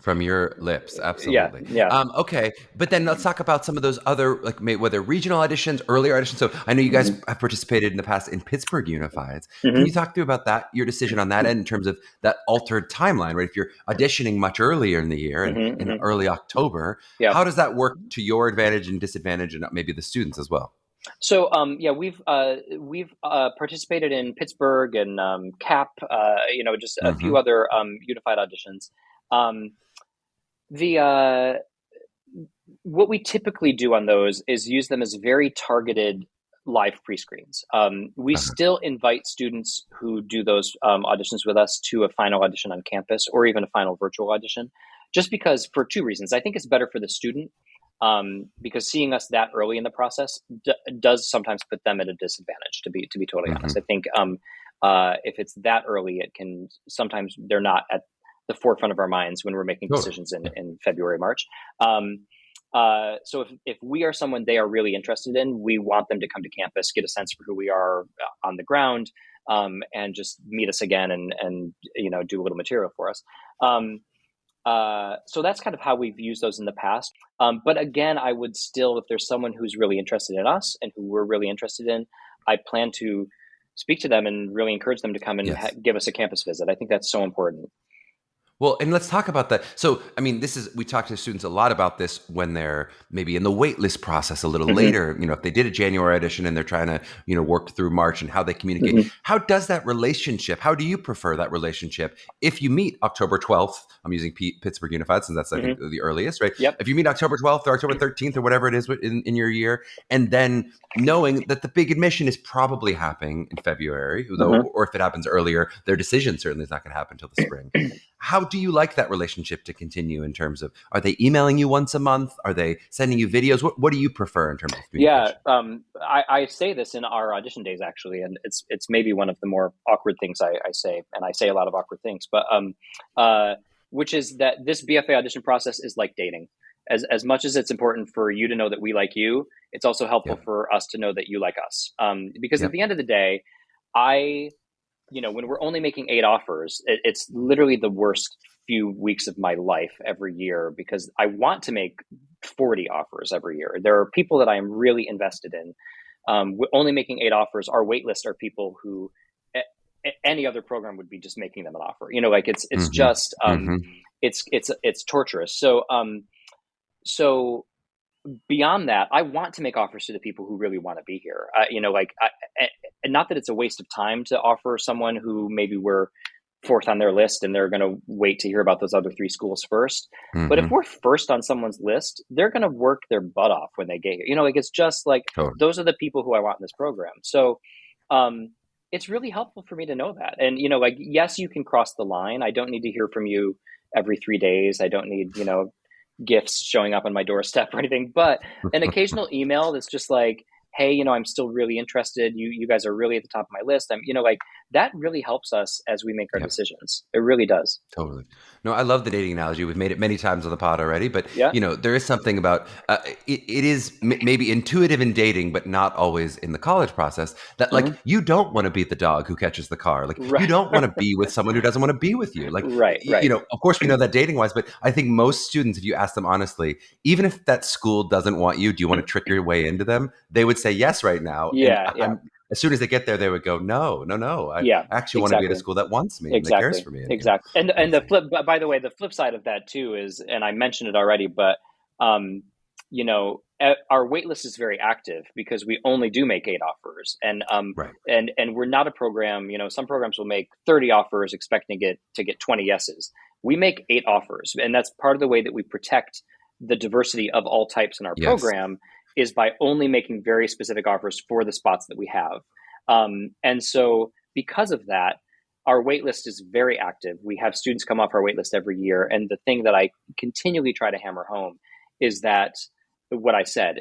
From your lips, Yeah, absolutely. yeah. Okay, but then let's talk about some of those other, like whether regional auditions, earlier auditions. So I know you guys Hmm. have participated in the past in Pittsburgh Unifieds. Can you Hmm. talk to me about that, your decision on that end in terms of that altered timeline, right? If you're auditioning much earlier in the year and Hmm. in Hmm. early October, Yeah. how does that work to your advantage and disadvantage, and maybe the students as well? So yeah, we've participated in Pittsburgh and CAP, just a few Mm-hmm. other unified auditions. Um, the What we typically do on those is use them as very targeted live pre-screens. We Uh-huh. still invite students who do those auditions with us to a final audition on campus or even a final virtual audition, just because for two reasons. I think it's better for the student because seeing us that early in the process does sometimes put them at a disadvantage. To be totally Mm-hmm. honest, I think if it's that early, it can sometimes they're not at the forefront of our minds when we're making Totally. decisions in, Yeah. in February, March. So if we are someone they are really interested in, we want them to come to campus, get a sense for who we are on the ground, and just meet us again and do a little material for us. So that's kind of how we've used those in the past. But again, I would still, if there's someone who's really interested in us and who we're really interested in, I plan to speak to them and really encourage them to come and Yes. give us a campus visit. I think that's so important. Well, and let's talk about that. So, I mean, we talk to students a lot about this when they're maybe in the waitlist process a little Hmm. later, if they did a January audition and they're trying to, work through March and how they communicate. Hmm. How does that relationship, how do you prefer that relationship? If you meet October 12th, I'm using Pittsburgh Unified since that's, I think, Hmm. the earliest, right? Yep. If you meet October 12th or October 13th or whatever it is in your year, and then knowing that the big admission is probably happening in February, though, Hmm. or if it happens earlier, their decision certainly is not going to happen until the spring. How do you like that relationship to continue in terms of, are they emailing you once a month? Are they sending you videos? What do you prefer in terms of Yeah, communication? I say this in our audition days actually, and it's maybe one of the more awkward things I say, and I say a lot of awkward things, but uh, which is that this BFA audition process is like dating. As much as it's important for you to know that we like you, it's also helpful Yep. for us to know that you like us. Because at Yep. the end of the day, I when we're only making 8 offers, it's literally the worst few weeks of my life every year because I want to make 40 offers every year. There are people that I am really invested in. We're only making 8 offers. Our wait list are people who any other program would be just making them an offer. Like it's Hmm. just Hmm. it's torturous. So beyond that, I want to make offers to the people who really want to be here. And not that it's a waste of time to offer someone who maybe we're fourth on their list and they're going to wait to hear about those other 3 schools first. But if Hmm. we're first on someone's list, they're going to work their butt off when they get here. It's just like Totally. those are the people who I want in this program. So, um, it's really helpful for me to know that. And, yes, you can cross the line. I don't need to hear from you every 3 days. I don't need, gifts showing up on my doorstep or anything, but an occasional email that's just like, hey, I'm still really interested. You guys are really at the top of my list. I'm, like that really helps us as we make our Yeah. decisions. It really does. Totally. No, I love the dating analogy. We've made it many times on the pod already, but Yeah. there is something about it is maybe intuitive in dating, but not always in the college process. That like Hmm. you don't want to be the dog who catches the car. Like you Right. don't want to be with someone who doesn't want to be with you. Like Right. Right. of course we know that dating wise, but I think most students, if you ask them honestly, even if that school doesn't want you, do you want to trick your way into them? They would say yes right now, and Yeah. Yeah. I'm as soon as they get there, they would go, no, no, no. I Yeah. actually want to be at a Exactly. school that wants me and that cares Exactly. for me, and Exactly. And we'll the see. flip, by the way, the flip side of that too is, and I mentioned it already, but um, our wait list is very active because we only do make 8 offers, Right. and we're not a program. Some programs will make 30 offers expecting to get 20 yeses. We make 8 offers, and that's part of the way that we protect the diversity of all types in our Yes. program is by only making very specific offers for the spots that we have. And so because of that, our waitlist is very active. We have students come off our waitlist every year. And the thing that I continually try to hammer home is that what I said,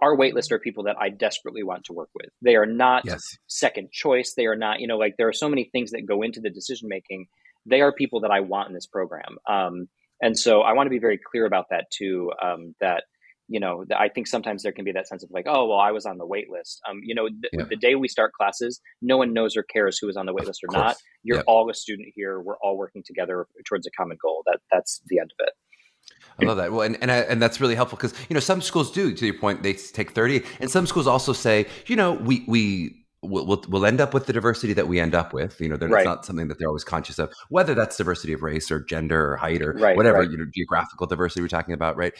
our waitlist are people that I desperately want to work with. They are not Yes. second choice. They are not, there are so many things that go into the decision making. They are people that I want in this program. And so I want to be very clear about that too, that I think sometimes there can be that sense of like, oh, well, I was on the wait list. Yeah. The day we start classes, no one knows or cares who is on the wait Of list or not. course. You're Yep. all a student here. We're all working together towards a common goal. That's the end of I love that. Well, and that's really helpful because some schools do, to your point, they take 30, and some schools also say, we'll end up with the diversity that we end up with. It's Right, not something that they're always conscious of, whether that's diversity of race or gender or height or right, whatever, right. geographical diversity we're talking about, right?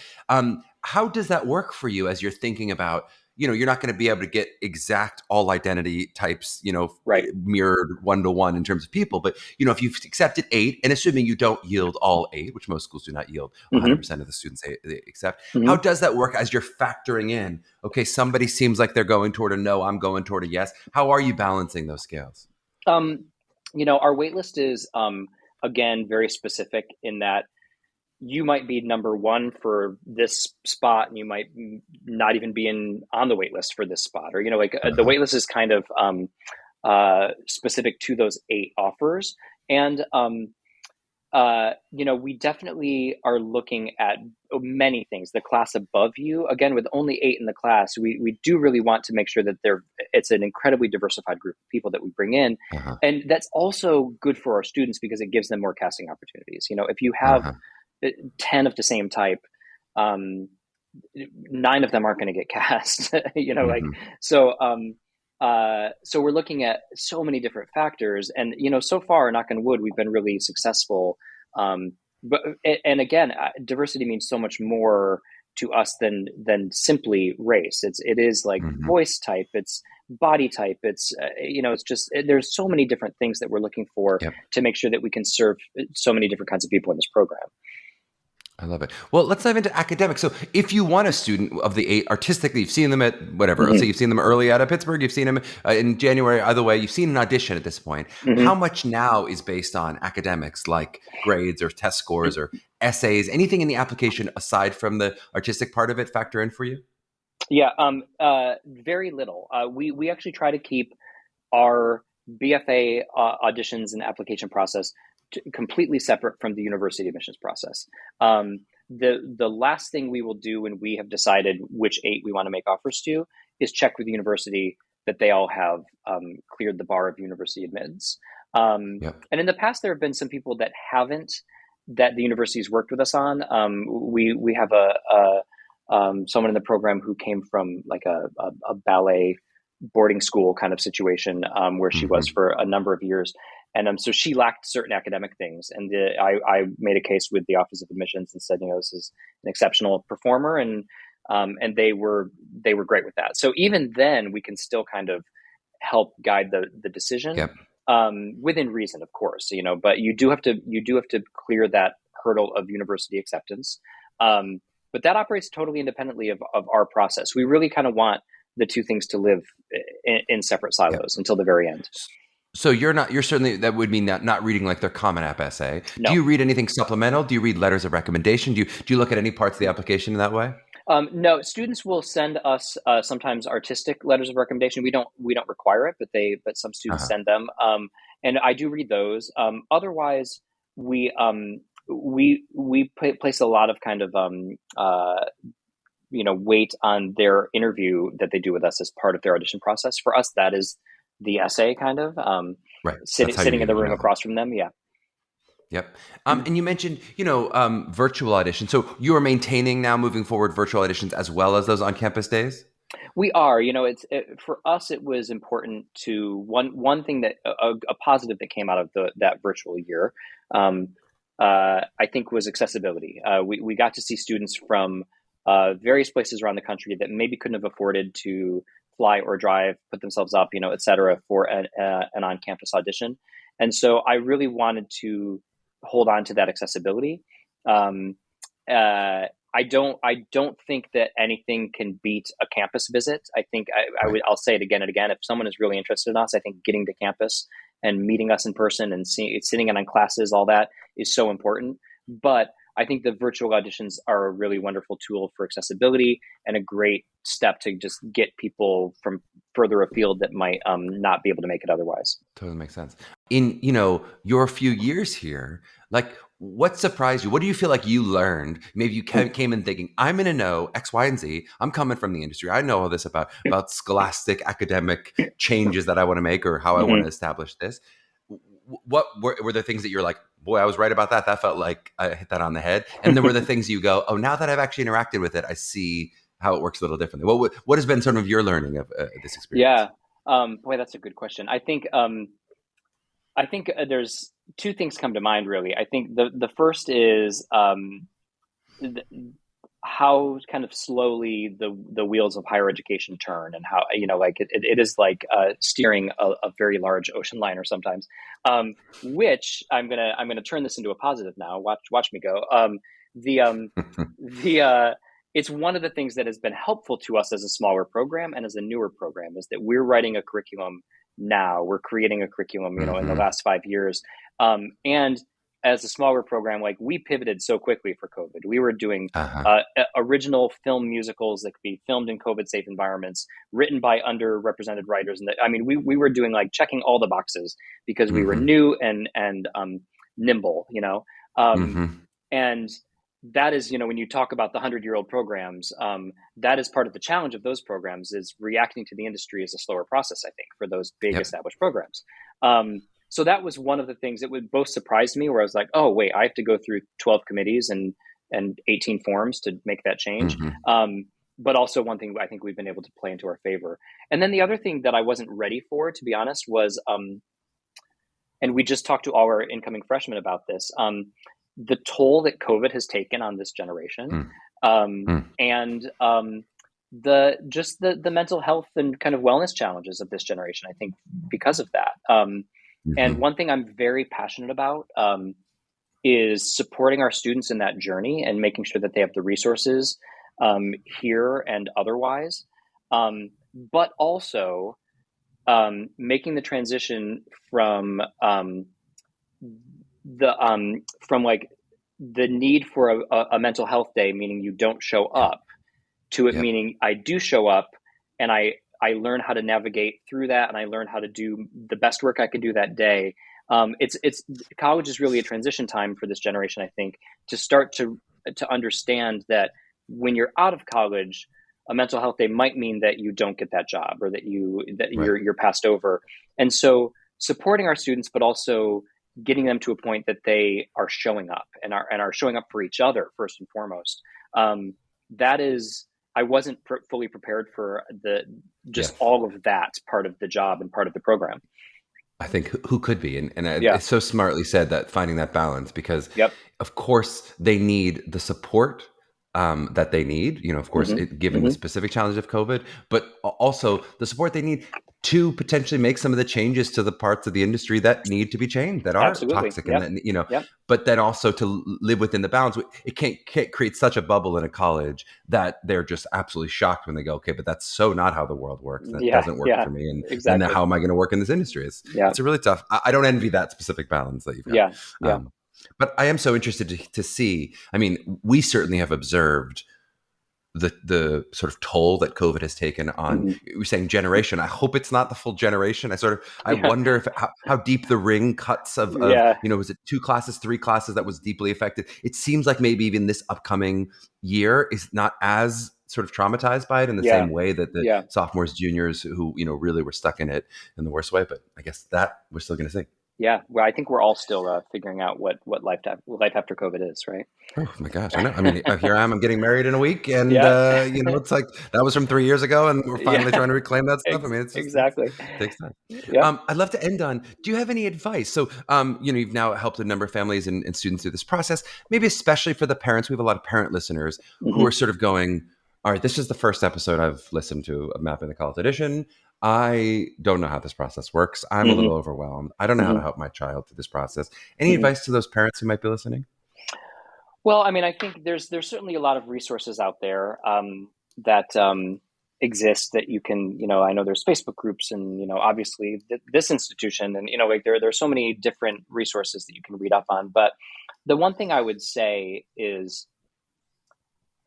How does that work for you as you're thinking about, you're not going to be able to get exact all identity types, Right. mirrored one-to-one in terms of people. But, if you've accepted 8, and assuming you don't yield all 8, which most schools do not yield Mm-hmm. 100% of the students they accept, how Mm-hmm. does that work as you're factoring in, okay, somebody seems like they're going toward a no, I'm going toward a yes. How are you balancing those scales? Our wait list is, again, very specific in that you might be number one for this spot, and you might not even be on the wait list for this spot, or the wait list is kind of specific to those 8 offers, and we definitely are looking at many things. The class above you, again, with only 8 in the class, we do really want to make sure that it's an incredibly diversified group of people that we bring in. Uh-huh. And that's also good for our students because it gives them more casting opportunities. If you have Uh-huh. 10 of the same type, 9 of them aren't going to get cast, Mm-hmm. so, so we're looking at so many different factors, and, so far, knock on wood, we've been really successful. But, and again, diversity means so much more to us than simply race. It is like Mm-hmm. voice type, it's body type, it's just, there's so many different things that we're looking for Yep. to make sure that we can serve so many different kinds of people in this program. I love it. Well, let's dive into academics. So, if you want a student of the 8 artistically, you've seen them at whatever. Let's say you've seen them early out of Pittsburgh. You've seen them in January. Either way, you've seen an audition at this point. How Mm-hmm. much now is based on academics, like grades or test scores or essays? Anything in the application aside from the artistic part of it factor in for you? Yeah, very little. We actually try to keep our BFA auditions and application process completely separate from the university admissions process. The last thing we will do when we have decided which 8 we want to make offers to is check with the university that they all have cleared the bar of university admittance. Yep. And in the past, there have been some people that haven't, that the university's worked with us on. We have someone in the program who came from like a ballet boarding school kind of situation, where she was Mm-hmm. for a number of years. And so she lacked certain academic things. And I made a case with the Office of Admissions and said, this is an exceptional performer. And they were great with that. So even then, we can still kind of help guide the decision, Yep. within reason, of course, but you do have to clear that hurdle of university acceptance. But that operates totally independently of our process. We really kind of want the two things to live in separate Yep. silos until the very end. So you're certainly, that would mean that not reading like their Common App essay. Do No. you read anything supplemental? Do you read letters of recommendation? Do you look at any parts of the application in that way? No, students will send us sometimes artistic letters of recommendation. We don't require it, but some students Uh-huh. send them, and I do read those. Otherwise, we place a lot of kind of weight on their interview that they do with us as part of their audition process. For us, that is the essay, kind of Right. That's how you're sitting in the getting to room know them. across from them. Yeah. Yep. And you mentioned, virtual auditions. So you are maintaining now moving forward virtual auditions as well as those on-campus days? We are, for us, it was important to one thing that a positive that came out of that virtual year, I think, was accessibility. We got to see students from various places around the country that maybe couldn't have afforded to fly or drive, put themselves up, et cetera, for an on-campus audition. And so I really wanted to hold on to that accessibility. I don't think that anything can beat a campus visit. I think Right. I'll say it again and again. If someone is really interested in us, I think getting to campus and meeting us in person and sitting in on classes, all that is so important. But I think the virtual auditions are a really wonderful tool for accessibility and a great step to just get people from further afield that might not be able to make it otherwise. Totally makes sense. In, your few years here, like, what surprised you? What do you feel like you learned? Maybe you came in thinking, I'm going to know X, Y, and Z. I'm coming from the industry. I know all this about scholastic academic changes that I want to make or how I want to establish this. What were the things that you're like, boy, I was right about that. That felt like I hit that on the head. And then were the things you go, oh, now that I've actually interacted with it, I see how it works a little differently. What has been some of your learning of this experience? Yeah. Boy, that's a good question. I think there's two things come to mind, really. I think the first is how kind of slowly the wheels of higher education turn, and how, like it is like steering a very large ocean liner sometimes, which I'm gonna turn this into a positive now. Watch me go. The the It's one of the things that has been helpful to us as a smaller program and as a newer program, is that we're writing a curriculum now. We're creating a curriculum, in the last 5 years, and as a smaller program, like, we pivoted so quickly for COVID. We were doing Uh-huh. original film musicals that could be filmed in COVID safe environments, written by underrepresented writers. And we were doing, like, checking all the boxes because we were Mm-hmm. new and nimble, Mm-hmm. and that is, when you talk about the 100-year-old programs, that is part of the challenge of those programs, is reacting to the industry is a slower process, I think, for those big Yep. established programs. So that was one of the things that would both surprise me, where I was like, oh, wait, I have to go through 12 committees and 18 forms to make that change. Mm-hmm. But also one thing I think we've been able to play into our favor. And then the other thing that I wasn't ready for, to be honest, was, and we just talked to all our incoming freshmen about this, the toll that COVID has taken on this generation, and the mental health and kind of wellness challenges of this generation, I think, because of that. And Mm-hmm. one thing I'm very passionate about, is supporting our students in that journey and making sure that they have the resources, here and otherwise, but also making the transition from like the need for a mental health day, meaning you don't show Yep. up, to it Yep. meaning I do show up, and I learn how to navigate through that, and I learn how to do the best work I can do that day. It's College is really a transition time for this generation, I think, to start to understand that when you're out of college, a mental health day might mean that you don't get that job, or that Right. you're passed over. And so supporting our students, but also getting them to a point that they are showing up, and are showing up for each other first and foremost. That is, I wasn't fully prepared for Yeah. just all of that part of the job and part of the program. I think who could be, and Yeah. it's so smartly said, that finding that balance, because Yep. of course they need the support that they need, of course, Hmm. given the Hmm. specific challenge of COVID, but also the support they need to potentially make some of the changes to the parts of the industry that need to be changed, that are Absolutely. toxic, and Yep. that, Yep. but then also to live within the balance. It can't create such a bubble in a college that they're just absolutely shocked when they go, okay, but that's so not how the world works. That Yeah. doesn't work Yeah. for me, and then Exactly. how am I going to work in this industry? Yeah. It's a really tough. I don't envy that specific balance that you've got. Yeah. Yeah. But I am so interested to see. I mean, we certainly have observed the sort of toll that COVID has taken on. Hmm. We're saying generation. I hope it's not the full generation. I Yeah. wonder if how deep the ring cuts of Yeah. was it 2 classes, 3 classes that was deeply affected. It seems like maybe even this upcoming year is not as sort of traumatized by it in the Yeah. same way that the Yeah. sophomores, juniors who really were stuck in it in the worst way. But I guess that we're still going to see. Yeah. Well, I think we're all still figuring out what life after COVID is, right? Oh my gosh, I know. I mean, here I am. I'm getting married in a week, and Yeah. it's like that was from 3 years ago, and we're finally Yeah. trying to reclaim that stuff. I mean, it Exactly. takes time. Yep. I'd love to end on. Do you have any advice? So, you've now helped a number of families and students through this process. Maybe especially for the parents. We have a lot of parent listeners who are Hmm. sort of going, "All right, this is the first episode I've listened to of Mapping the College Edition. I don't know how this process works. I'm a little Hmm. overwhelmed. I don't know how to Hmm. help my child through this process." Any Hmm. advice to those parents who might be listening? Well, I mean, I think there's certainly a lot of resources out there, that exist, that you can, I know there's Facebook groups, and obviously this institution, and like there's so many different resources that you can read up on. But the one thing I would say is,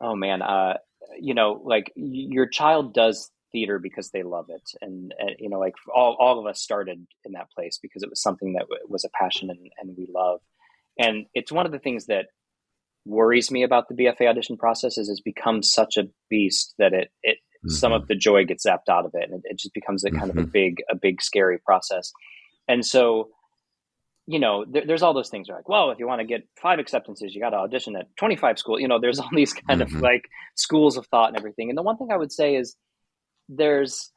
oh man, like, your child does theater because they love it, and like, all of us started in that place because it was something that was a passion, and we love. And it's one of the things that worries me about the BFA audition process, is it's become such a beast that it some of Hmm. the joy gets zapped out of it, and it just becomes a kind of Hmm. a big scary process. And so, there's all those things, like, well, if you want to get 5 acceptances, you got to audition at 25 schools. There's all these kind of, Hmm. like, schools of thought and everything. And the one thing I would say is, there's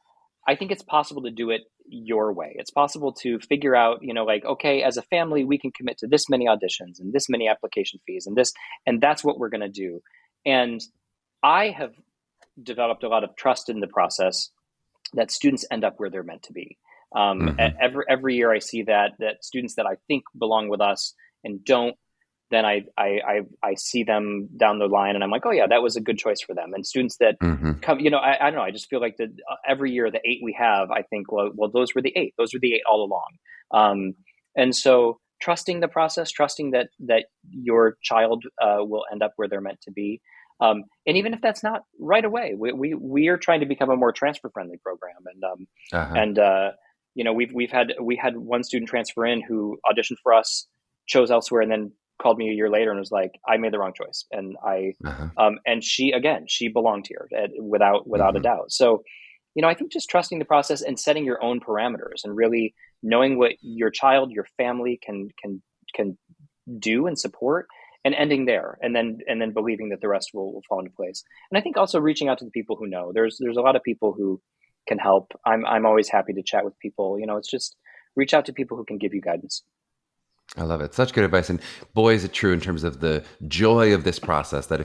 I think it's possible to do it your way. It's possible to figure out, like, okay, as a family, we can commit to this many auditions and this many application fees, and that's what we're going to do. And I have developed a lot of trust in the process that students end up where they're meant to be. Mm-hmm. Every year I see that students that I think belong with us and don't, then I see them down the line and I'm like, oh yeah, that was a good choice for them. And students that Mm-hmm. come, I don't know, I just feel like that every year the 8 we have, I think, well, those were the 8. Those were the 8 all along. And so trusting the process, trusting that your child will end up where they're meant to be. And even if that's not right away, we are trying to become a more transfer friendly program. Uh-huh. And we had one student transfer in who auditioned for us, chose elsewhere, and then called me a year later and was like, I made the wrong choice. Uh-huh. And she belonged here without a Mm-hmm. doubt. So, I think just trusting the process and setting your own parameters and really knowing what your child, your family can do and support, and ending there, and then believing that the rest will fall into place. And I think also reaching out to the people who know. There's a lot of people who can help. I'm always happy to chat with people. It's just reach out to people who can give you guidance. I love it. Such good advice. And boy, is it true in terms of the joy of this process that Hmm.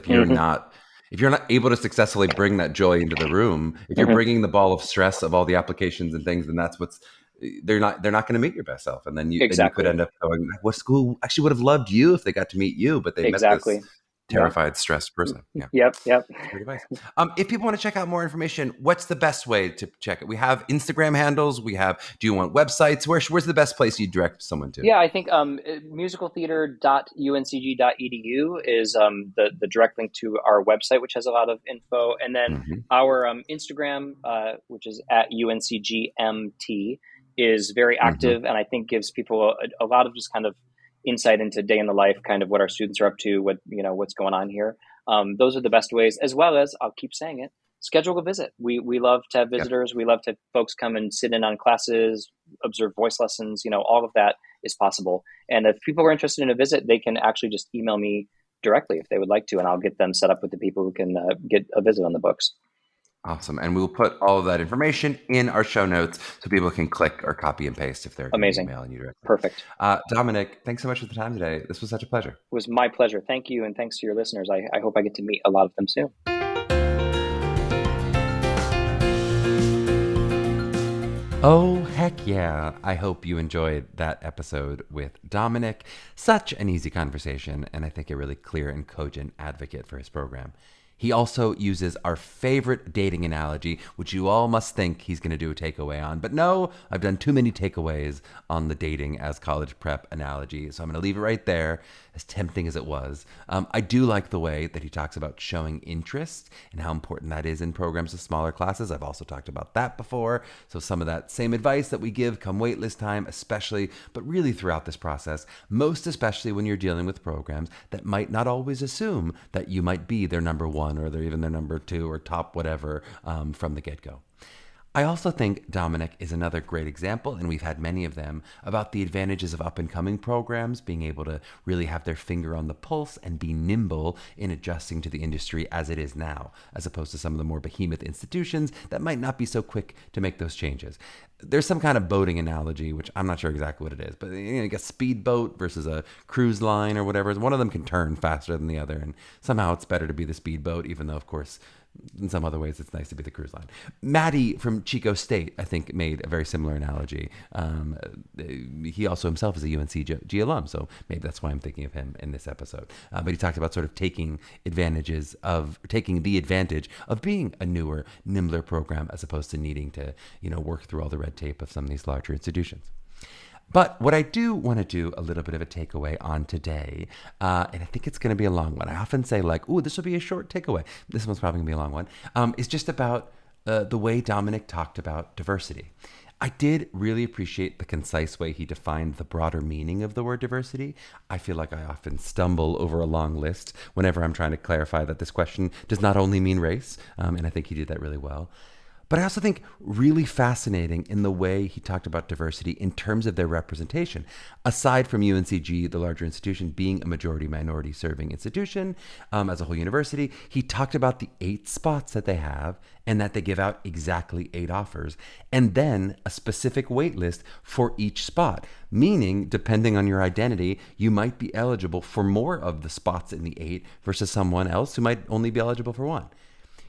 if you're not able to successfully bring that joy into the room, if you're Hmm. bringing the ball of stress of all the applications and things, then that's what's they're not going to meet your best self. And then you could Exactly. end up going, what school actually would have loved you if they got to meet you, but they met this Exactly. Yeah. terrified, stressed person. Yeah. Yep. Yep. That's great advice. If people want to check out more information, what's the best way to check it? We have Instagram handles. Do you want websites? Where's the best place you direct someone to? Yeah, I think musicaltheater.uncg.edu is the direct link to our website, which has a lot of info. And then Hmm. our Instagram, which is at UNCGMT, is very Hmm. active and I think gives people a lot of just kind of insight into day in the life, kind of what our students are up to, what's going on here. Those are the best ways, as well as, I'll keep saying it, schedule a visit. We love to have Yep. visitors. We love to have folks come and sit in on classes, observe voice lessons, all of that is possible. And if people are interested in a visit, they can actually just email me directly if they would like to, and I'll get them set up with the people who can get a visit on the books. Awesome. And we'll put all of that information in our show notes so people can click or copy and paste if they're going to be Amazing. emailing you directly. Perfect. Dominick, thanks so much for the time today. This was such a pleasure. It was my pleasure. Thank you. And thanks to your listeners. I hope I get to meet a lot of them soon. Oh, heck yeah. I hope you enjoyed that episode with Dominick. Such an easy conversation, and I think a really clear and cogent advocate for his program. He also uses our favorite dating analogy, which you all must think he's going to do a takeaway on. But no, I've done too many takeaways on the dating as college prep analogy, so I'm going to leave it right there, as tempting as it was. I do like the way that he talks about showing interest and how important that is in programs with smaller classes. I've also talked about that before. So some of that same advice that we give come waitlist time, especially, but really throughout this process, most especially when you're dealing with programs that might not always assume that you might be their number one or they're even their number 2 or top whatever from the get-go. I also think Dominick is another great example, and we've had many of them, about the advantages of up-and-coming programs, being able to really have their finger on the pulse and be nimble in adjusting to the industry as it is now, as opposed to some of the more behemoth institutions that might not be so quick to make those changes. There's some kind of boating analogy, which I'm not sure exactly what it is, but like a speedboat versus a cruise line or whatever. One of them can turn faster than the other, and somehow it's better to be the speedboat, even though, of course, in some other ways, it's nice to be the cruise line. Maddie from Chico State, I think, made a very similar analogy. He also himself is a UNCG alum, so maybe that's why I'm thinking of him in this episode. But he talked about sort of taking the advantage of being a newer, nimbler program as opposed to needing to, work through all the red tape of some of these larger institutions. But what I do want to do a little bit of a takeaway on today, and I think it's going to be a long one. I often say ooh, this will be a short takeaway. This one's probably going to be a long one. Is just about the way Dominick talked about diversity. I did really appreciate the concise way he defined the broader meaning of the word diversity. I feel like I often stumble over a long list whenever I'm trying to clarify that this question does not only mean race, and I think he did that really well. But I also think really fascinating in the way he talked about diversity in terms of their representation. Aside from UNCG, the larger institution, being a majority minority serving institution as a whole university, he talked about the 8 spots that they have and that they give out exactly 8 offers, and then a specific wait list for each spot. Meaning, depending on your identity, you might be eligible for more of the spots in the 8 versus someone else who might only be eligible for 1.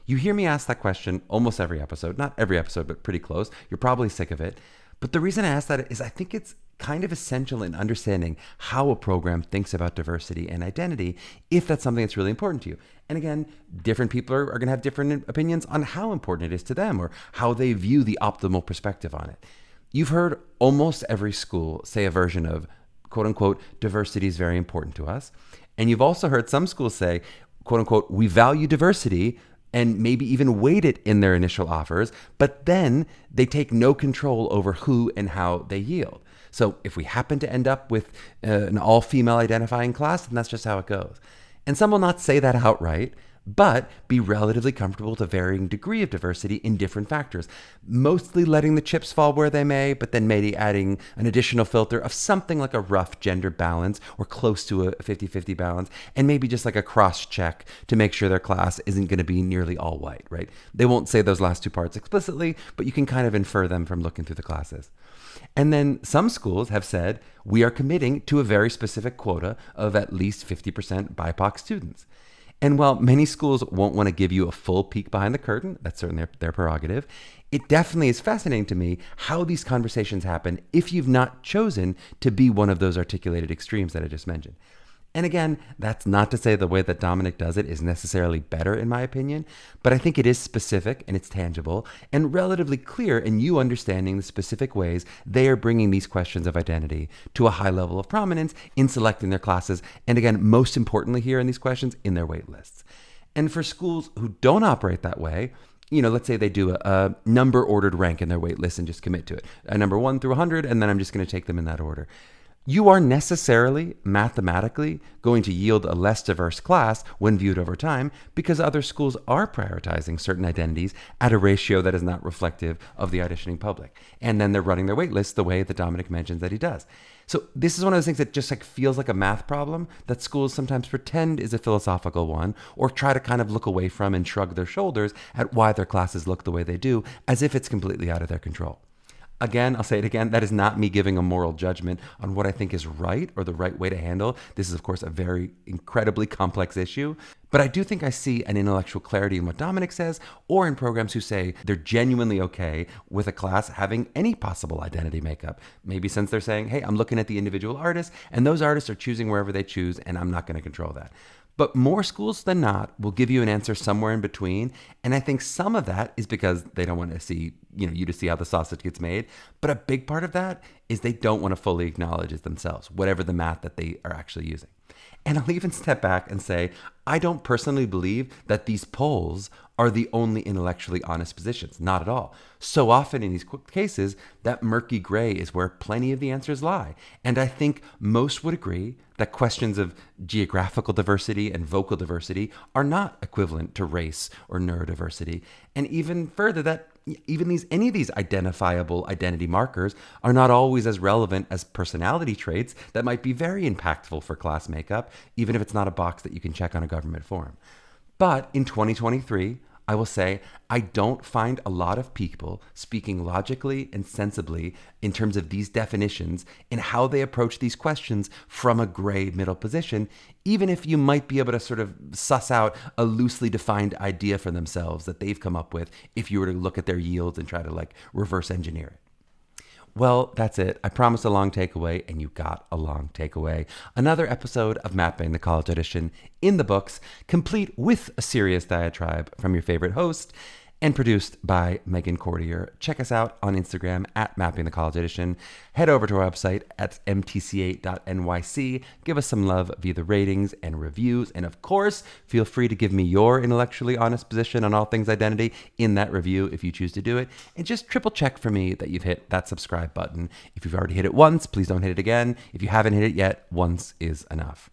You hear me ask that question almost every episode, not every episode, but pretty close. You're probably sick of it. But the reason I ask that is I think it's kind of essential in understanding how a program thinks about diversity and identity, if that's something that's really important to you. And again, different people are going to have different opinions on how important it is to them or how they view the optimal perspective on it. You've heard almost every school say a version of, quote unquote, diversity is very important to us. And you've also heard some schools say, quote unquote, we value diversity, and maybe even weight it in their initial offers, but then they take no control over who and how they yield. So if we happen to end up with an all-female identifying class, then that's just how it goes. And some will not say that outright, but be relatively comfortable with a varying degree of diversity in different factors, mostly letting the chips fall where they may, but then maybe adding an additional filter of something like a rough gender balance or close to a 50-50 balance, and maybe just like a cross-check to make sure their class isn't going to be nearly all white, right? They won't say those last 2 parts explicitly, but you can kind of infer them from looking through the classes. And then some schools have said, we are committing to a very specific quota of at least 50% BIPOC students. And while many schools won't want to give you a full peek behind the curtain, that's certainly their prerogative, it definitely is fascinating to me how these conversations happen if you've not chosen to be one of those articulated extremes that I just mentioned. And again, that's not to say the way that Dominick does it is necessarily better, in my opinion, but I think it is specific and it's tangible and relatively clear in you understanding the specific ways they are bringing these questions of identity to a high level of prominence in selecting their classes, and again, most importantly here in these questions, in their wait lists. And for schools who don't operate that way, let's say they do a number ordered rank in their wait list and just commit to it, a number 1 through 100, and then I'm just going to take them in that order. You are necessarily, mathematically, going to yield a less diverse class when viewed over time because other schools are prioritizing certain identities at a ratio that is not reflective of the auditioning public. And then they're running their wait lists the way that Dominick mentions that he does. So this is one of those things that just feels like a math problem that schools sometimes pretend is a philosophical one or try to kind of look away from and shrug their shoulders at why their classes look the way they do as if it's completely out of their control. Again, I'll say it again, that is not me giving a moral judgment on what I think is right or the right way to handle. This is, of course, a very incredibly complex issue. But I do think I see an intellectual clarity in what Dominick says, or in programs who say they're genuinely okay with a class having any possible identity makeup. Maybe since they're saying, hey, I'm looking at the individual artists, and those artists are choosing wherever they choose, and I'm not going to control that. But more schools than not will give you an answer somewhere in between. And I think some of that is because they don't want to see, you to see how the sausage gets made. But a big part of that is they don't want to fully acknowledge it themselves, whatever the math that they are actually using. And I'll even step back and say, I don't personally believe that these polls are the only intellectually honest positions. Not at all. So often in these cases, that murky gray is where plenty of the answers lie. And I think most would agree that questions of geographical diversity and vocal diversity are not equivalent to race or neurodiversity. And even further, that even any of these identifiable identity markers are not always as relevant as personality traits that might be very impactful for class makeup, even if it's not a box that you can check on a government form. But in 2023, I will say I don't find a lot of people speaking logically and sensibly in terms of these definitions and how they approach these questions from a gray middle position, even if you might be able to sort of suss out a loosely defined idea for themselves that they've come up with if you were to look at their yields and try to reverse engineer it. Well, that's it. I promised a long takeaway, and you got a long takeaway. Another episode of Mapping the College Audition in the books, complete with a serious diatribe from your favorite host, and produced by Meghan Cordier. Check us out on Instagram at Mapping the College Audition. Head over to our website at mtca.nyc. Give us some love via the ratings and reviews. And of course, feel free to give me your intellectually honest position on all things identity in that review if you choose to do it. And just triple check for me that you've hit that subscribe button. If you've already hit it once, please don't hit it again. If you haven't hit it yet, once is enough.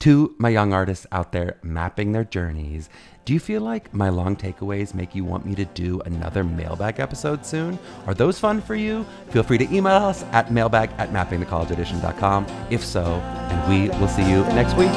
To my young artists out there mapping their journeys, do you feel like my long takeaways make you want me to do another mailbag episode soon? Are those fun for you? Feel free to email us at mailbag@mappingthecollegeedition.com if so, and we will see you next week.